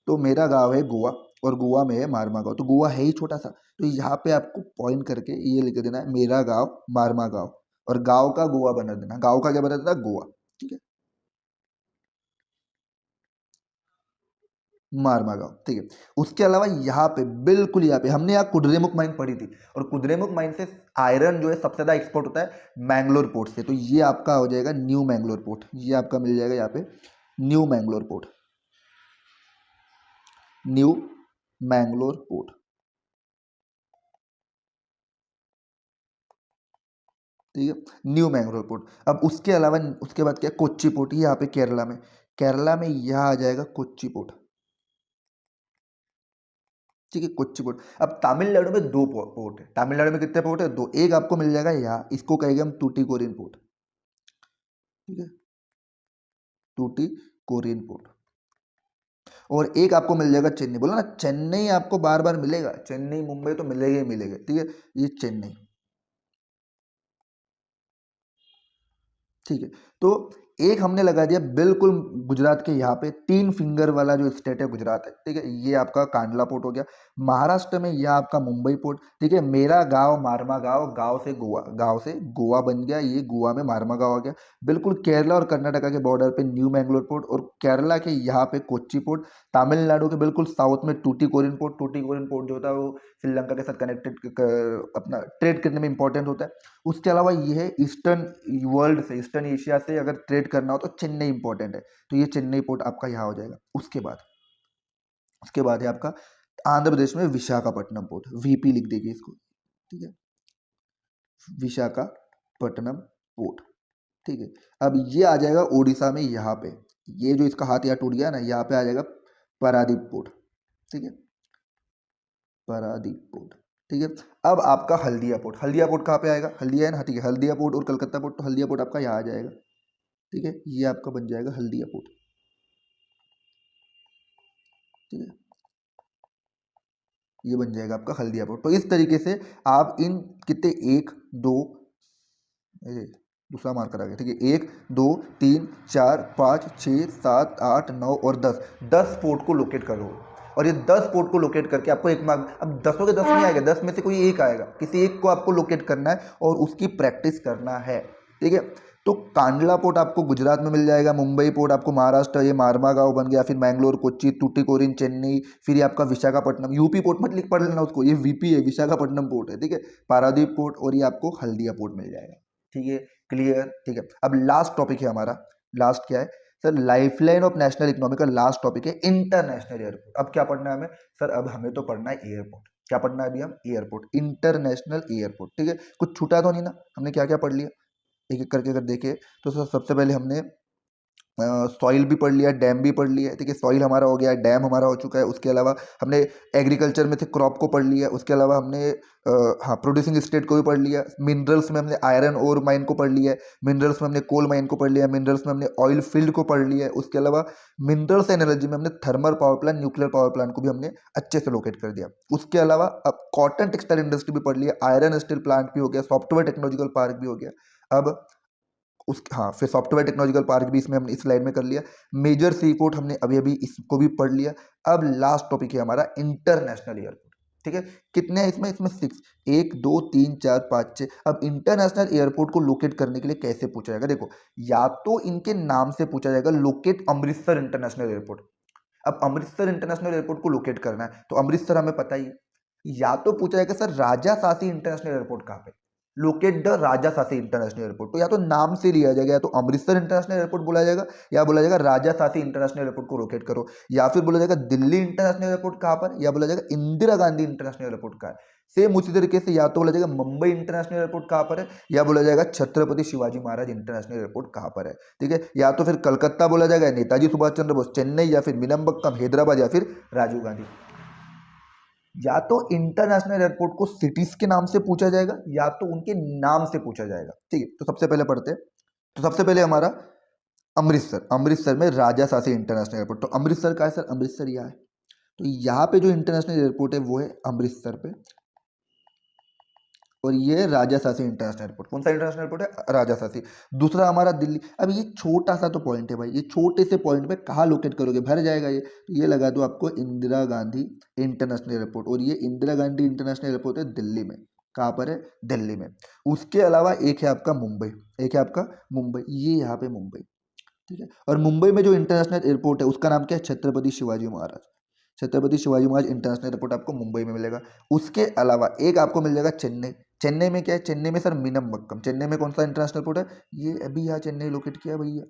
तो मेरा गांव है गोवा और गोवा में है मारमागांव। तो गोवा है ही छोटा सा, तो यहाँ पे आपको पॉइंट करके ये लिख देना है मेरा गांव मारमागांव, और गांव का गोवा बना देना। गांव का क्या बना देना? गोवा। ठीक है। मारमागांव। ठीक है। उसके अलावा यहाँ पे बिल्कुल यहाँ पे हमने यहाँ कुद्रेमुख माइन पढ़ी थी, और कुद्रेमुख माइन से आयरन जो है सबसे ज्यादा एक्सपोर्ट होता है मैंगलोर पोर्ट से। तो ये आपका हो जाएगा न्यू मैंगलोर पोर्ट। ये आपका मिल जाएगा यहाँ पे new Mangalore port, new Mangalore port. ठीक है। New Mangalore port. अब उसके अलावा उसके बाद क्या? कोच्चि पोर्ट। ये यहाँ पे केरला में, केरला में यह आ जाएगा कोच्चि पोर्ट। ठीक है। कोच्चि पोर्ट। अब तमिलनाडु में दो पोर्ट है। तमिलनाडु में कितने पोर्ट है? दो। एक आपको मिल जाएगा यहाँ, इसको कहेंगे हम टूटीकोरिन पोर्ट। ठीक है। टूटीकोरिन पोर्ट। और एक आपको मिल जाएगा चेन्नई। बोला ना चेन्नई आपको बार बार मिलेगा, चेन्नई मुंबई तो मिलेगा ही मिलेगा। ठीक है। ये चेन्नई। ठीक है। तो एक हमने लगा दिया बिल्कुल गुजरात के यहाँ पे, तीन फिंगर वाला जो स्टेट है गुजरात है। ठीक है। ये आपका कांडला पोर्ट हो गया। महाराष्ट्र में यह आपका मुंबई पोर्ट। ठीक है। मेरा गांव मारमा गांव, गांव से गोवा, गांव से गोवा बन गया, ये गोवा में मारमा गांव आ गया। बिल्कुल केरला और कर्नाटका के बॉर्डर पे न्यू मैंगलोर पोर्ट, और केरला के यहाँ पे कोच्चि पोर्ट। तमिलनाडु के बिल्कुल साउथ में टूटीकोरिन पोर्ट। टूटीकोरिन पोर्ट जो होता है वो श्रीलंका के साथ कनेक्टेड, अपना ट्रेड करने में इंपॉर्टेंट होता है। उसके अलावा ये है ईस्टर्न वर्ल्ड से, ईस्टर्न एशिया से अगर ट्रेड करना हो तो चेन्नई इंपॉर्टेंट है। तो ये चेन्नई पोर्ट आपका यहाँ हो जाएगा। उसके बाद है आपका आंध्र प्रदेश में विशाखापट्टनम पोर्ट। वीपी लिख देगी इसको। ठीक है। विशाखापट्टनम पोर्ट। ठीक है। अब ये आ जाएगा उड़ीसा में यहाँ पे, ये जो इसका हाथ यहाँ टूट गया ना, यहाँ पे आ जाएगा पारादीप पोर्ट। ठीक है। पारादीप पोर्ट। ठीक है। अब आपका हल्दिया पोर्ट। हल्दिया पोर्ट कहाँ पे आएगा? हल्दिया है ना। ठीक है। हल्दिया पोर्ट और कलकत्ता पोर्ट। तो हल्दिया पोर्ट आपका यहाँ आ जाएगा। ठीक है। ये आपका बन जाएगा हल्दिया पोर्ट। ठीक है। ये बन जाएगा आपका हल्दिया पोर्ट। तो इस तरीके से आप इन कितने, एक दो, दूसरा मार्कर आ गया। ठीक है। एक दो तीन चार पाँच छः सात आठ नौ और 10, 10 पोर्ट को लोकेट करो। और ये 10 पोर्ट को लोकेट करके आपको एक मार्क, अब 10 के 10 नहीं आएगा, 10 में से कोई एक आएगा, किसी एक को आपको लोकेट करना है और उसकी प्रैक्टिस करना है। ठीक है। तो कांडला पोर्ट आपको गुजरात में मिल जाएगा, मुंबई पोर्ट आपको महाराष्ट्र, ये मारमागांव बन गया, फिर मैंगलोर, कोच्चि, टूटीकोरिन चेन्नई, फिर ये आपका विशाखापट्टनम। यूपी पोर्ट मत लिख पढ़ लेना उसको, ये वीपी है, विशाखापट्टनम पोर्ट है। ठीक है। पारादीप पोर्ट, और ये आपको हल्दिया पोर्ट मिल जाएगा। ठीक है। क्लियर? ठीक है। अब लास्ट टॉपिक है हमारा। लास्ट क्या है sir? Lifeline of national economy का लास्ट टॉपिक है इंटरनेशनल एयरपोर्ट। अब क्या पढ़ना है हमें सर? अब हमें तो पढ़ना है एयरपोर्ट। क्या पढ़ना है अभी हम? Airport, international airport. ठीक है, कुछ छूटा तो नहीं ना? हमने क्या क्या पढ़ लिया एक एक करके अगर देखे तो सबसे पहले हमने सॉइल भी पढ़ लिया, डैम भी पढ़ लिया। ठीक है, सॉइल हमारा हो गया, डैम हमारा हो चुका है। उसके अलावा हमने एग्रीकल्चर में थे क्रॉप को पढ़ लिया। उसके अलावा हमने हाँ प्रोड्यूसिंग स्टेट को भी पढ़ लिया। मिनरल्स में हमने आयरन ओर माइन को पढ़ लिया है। मिनरल्स में हमने कोल माइन को पढ़ लिया। मिनरल्स में हमने ऑयल फील्ड को पढ़ लिया है। उसके अलावा मिनरल्स एनर्जी में हमने thermal power plant, nuclear power plant को भी हमने अच्छे से लोकेट कर दिया। उसके अलावा अब कॉटन टेक्सटाइल इंडस्ट्री भी पढ़ लिया, आयरन स्टील प्लांट भी हो गया, सॉफ्टवेयर टेक्नोलॉजिकल पार्क भी हो गया। अब उस हाँ फिर सॉफ्टवेयर टेक्नोलॉजिकल पार्क भी इसमें हमने इस स्लाइड में कर लिया। मेजर सी पोर्ट हमने अभी अभी इसको भी पढ़ लिया। अब लास्ट टॉपिक है हमारा इंटरनेशनल एयरपोर्ट। ठीक है, कितने हैं इसमें? इसमें 6, 1 2 3 4 5 6। अब इंटरनेशनल एयरपोर्ट को लोकेट करने के लिए कैसे पूछा जाएगा? देखो, या तो इनके नाम से पूछा जाएगा, लोकेट अमृतसर इंटरनेशनल एयरपोर्ट। अब अमृतसर इंटरनेशनल एयरपोर्ट को लोकेट करना है तो अमृतसर हमें पता ही है। या तो पूछा जाएगा सर राजा सासी इंटरनेशनल एयरपोर्ट कहाँ पे, लोकेट द राजा सासी इंटरनेशनल एयरपोर्ट। तो या तो नाम से लिया जाएगा, या तो अमृतसर इंटरनेशनल एयरपोर्ट बोला जाएगा, या बोला जाएगा राजा सासी इंटरनेशनल एयरपोर्ट को लोकेट करो, या फिर बोला जाएगा दिल्ली इंटरनेशनल एयरपोर्ट कहाँ पर, या बोला जाएगा इंदिरा गांधी इंटरनेशनल एयरपोर्ट कहाँ है। सेम उसी तरीके से या तो बोला जाएगा मुंबई इंटरनेशनल एयरपोर्ट कहाँ पर है, या बोला जाएगा छत्रपति शिवाजी महाराज इंटरनेशनल एयरपोर्ट कहाँ पर है। ठीक है, या तो फिर कलकत्ता बोला जाएगा, नेताजी सुभाष चंद्र बोस, चेन्नई, या फिर मिनम्बक्कम हैदराबाद, या फिर राजीव गांधी। या तो इंटरनेशनल एयरपोर्ट को सिटीज के नाम से पूछा जाएगा, या तो उनके नाम से पूछा जाएगा। ठीक है, तो सबसे पहले पढ़ते हैं। तो सबसे पहले हमारा अमृतसर, अमृतसर में राजा सासी इंटरनेशनल एयरपोर्ट। तो अमृतसर का है सर? अमृतसर यहाँ है। तो यहाँ पे जो इंटरनेशनल एयरपोर्ट है वो है अमृतसर पे, और ये राजा सासी इंटरनेशनल एयरपोर्ट। कौन सा इंटरनेशनल एयरपोर्ट है? राजा सासी। दूसरा हमारा दिल्ली। अब ये छोटा सा तो पॉइंट है भाई, ये छोटे से पॉइंट पे कहाँ लोकेट करोगे? भर जाएगा ये। तो ये लगा दो आपको इंदिरा गांधी इंटरनेशनल एयरपोर्ट, और ये इंदिरा गांधी इंटरनेशनल एयरपोर्ट है दिल्ली में। कहाँ पर है? दिल्ली में। उसके अलावा एक है आपका मुंबई, एक है आपका मुंबई, ये यहाँ पे मुंबई। ठीक है, और मुंबई में जो इंटरनेशनल एयरपोर्ट है उसका नाम क्या है? छत्रपति शिवाजी महाराज। छत्रपति शिवाजी महाराज इंटरनेशनल एयरपोर्ट आपको मुंबई में मिलेगा। उसके अलावा एक आपको मिल जाएगा चेन्नई। चेन्नई में क्या है? चेन्नई में सर मीनमबक्कम। चेन्नई में कौन सा इंटरनेशनल एयरपोर्ट है? ये अभी यहाँ चेन्नई लोकेट किया है भैया,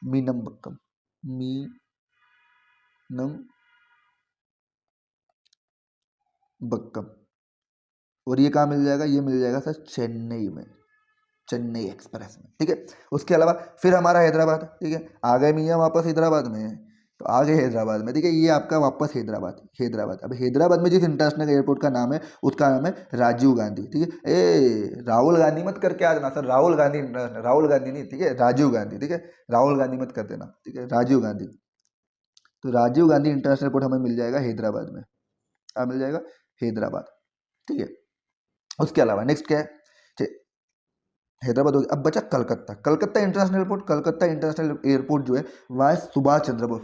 मीनमबक्कम, मीनमबक्कम। और ये कहाँ मिल जाएगा? ये मिल जाएगा सर चेन्नई में, चेन्नई एक्सप्रेस में। ठीक है, उसके अलावा फिर हमारा हैदराबाद। ठीक है, आ गए मियाँ वापस हैदराबाद में, तो आ गए हैदराबाद में। ठीक है, ये आपका वापस हैदराबाद, हैदराबाद। अब हैदराबाद में जिस इंटरनेशनल एयरपोर्ट का नाम है उसका नाम है राजीव गांधी। ठीक है, ए राहुल गांधी मत करके आ जाना सर, राहुल गांधी इंटरनेशनल, राहुल गांधी नहीं, ठीक है, राजीव गांधी। ठीक है, राहुल गांधी मत कर देना। ठीक है, राजीव गांधी। तो राजीव गांधी इंटरनेशनल एयरपोर्ट हमें मिल जाएगा हैदराबाद में। क्या मिल जाएगा? हैदराबाद। ठीक है, उसके अलावा नेक्स्ट क्या है? हैदराबाद हो गया। अब बचा Calcutta. Calcutta international airport. Calcutta international airport जो है वह है Subhash Chandra Bose,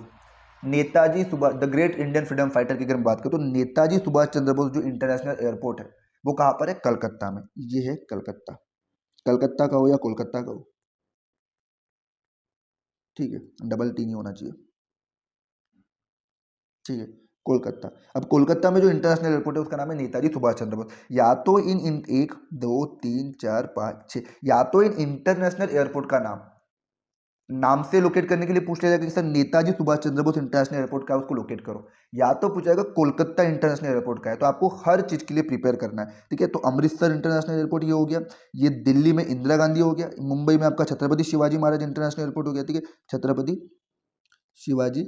Netaji Subhash, the great Indian freedom fighter की अगर हम बात करें तो नेताजी सुभाष चंद्र बोस जो इंटरनेशनल एयरपोर्ट है वो कहाँ पर है? कलकत्ता में। ये है कलकत्ता। कलकत्ता का हो या कोलकाता का हो, ठीक है, डबल टी नहीं होना चाहिए। ठीक है, कोलकाता। अब कोलकाता में जो इंटरनेशनल एयरपोर्ट है उसका नाम है नेताजी सुभाष चंद्र बोस। या तो इन 1 2 3 4 5 6, या तो इन इंटरनेशनल एयरपोर्ट का नाम से लोकेट करने के लिए पूछ लिया जाएगा कि sir Netaji Subhash Chandra Bose international airport का है, उसको लोकेट करो। या तो पूछेगा कोलकाता इंटरनेशनल एयरपोर्ट का है। तो आपको हर चीज के लिए प्रिपेयर करना है। ठीक है, तो अमृतसर इंटरनेशनल एयरपोर्ट ये हो गया, ये दिल्ली में इंदिरा गांधी हो गया, मुंबई में आपका छत्रपति शिवाजी महाराज इंटरनेशनल एयरपोर्ट हो गया। ठीक है, छत्रपति शिवाजी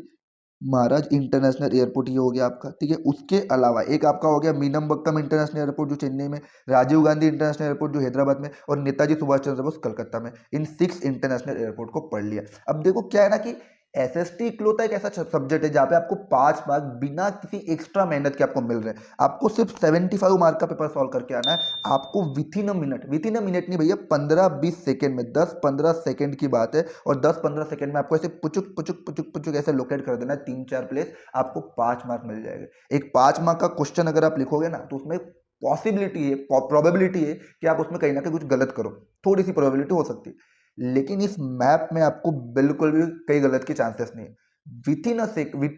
महाराज इंटरनेशनल एयरपोर्ट ये हो गया आपका। ठीक है, उसके अलावा एक आपका हो गया मीनमबक्कम इंटरनेशनल एयरपोर्ट जो चेन्नई में, राजीव गांधी इंटरनेशनल एयरपोर्ट जो हैदराबाद में, और नेताजी सुभाष चंद्र बोस कलकत्ता में। इन 6 इंटरनेशनल एयरपोर्ट को पढ़ लिया। अब देखो क्या है ना कि एसएसटी इकलौता एक ऐसा सब्जेक्ट है जहाँ पे आपको 5 मार्क बिना किसी एक्स्ट्रा मेहनत के आपको मिल रहे हैं। आपको सिर्फ 75 मार्क का पेपर सॉल्व करके आना है। आपको विथ इन अ मिनट नहीं भैया, 15-20 सेकेंड में, 10-15 सेकेंड की बात है, और 10-15 सेकेंड में आपको ऐसे पुचुक पुचुक पुचुक पुचुक ऐसे लोकेट कर देना है 3-4 प्लेस, आपको 5 मार्क मिल जाएगा। एक 5 मार्क का क्वेश्चन अगर आप लिखोगे ना तो उसमें पॉसिबिलिटी है, प्रोबेबिलिटी है कि आप उसमें कहीं ना कहीं कुछ गलत करो, थोड़ी सी प्रोबेबिलिटी हो सकती है। लेकिन इस मैप में आपको बिल्कुल भी कई गलत के चांसेस नहीं है। With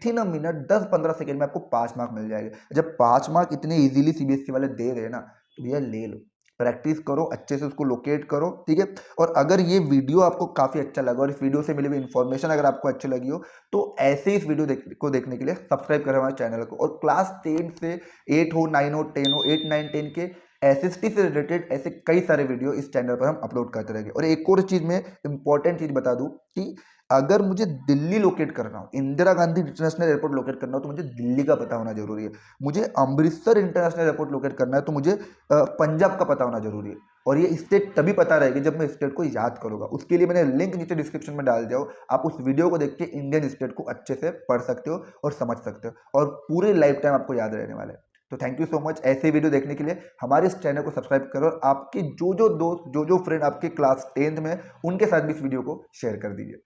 in a minute 10-15 second में आपको 5 मार्क मिल जाएगा। जब 5 मार्क इतने इजीली सीबीएसई वाले दे रहे हैं ना तो भैया ले लो, प्रैक्टिस करो, अच्छे से उसको लोकेट करो, ठीक है। और अगर ये वीडियो आपको काफ़ी अच्छा लगा और इस वीडियो से मिली हुई इन्फॉर्मेशन अगर आपको अच्छी लगी हो, तो ऐसे ही इस वीडियो को देखने के लिए सब्सक्राइब करें हमारे चैनल को। और क्लास 10 से 8 हो, 9 हो, 10 हो, 8, 9, 10 के एसएसटी से रिलेटेड ऐसे कई सारे वीडियो इस चैनल पर हम अपलोड करते रहेंगे। और एक और चीज़ मैं इंपॉर्टेंट चीज़ बता दूं कि अगर मुझे दिल्ली लोकेट करना हो, Indira Gandhi international airport locate करना हो, तो मुझे दिल्ली का पता होना जरूरी है। मुझे अमृतसर इंटरनेशनल एयरपोर्ट लोकेट करना है तो मुझे पंजाब का पता होना जरूरी है। और ये स्टेट तभी पता रहेगी जब मैं स्टेट को याद करूंगा। उसके लिए मैंने लिंक नीचे डिस्क्रिप्शन में डाल दिया हो, आप उस वीडियो को देख के इंडियन स्टेट को अच्छे से पढ़ सकते हो और समझ सकते हो, और पूरे लाइफ टाइम आपको याद रहने वाला है। तो थैंक यू सो मच। ऐसे वीडियो देखने के लिए हमारे इस चैनल को सब्सक्राइब करो, और आपके जो जो दोस्त, जो जो फ्रेंड आपके क्लास 10th में, उनके साथ भी इस वीडियो को शेयर कर दीजिए।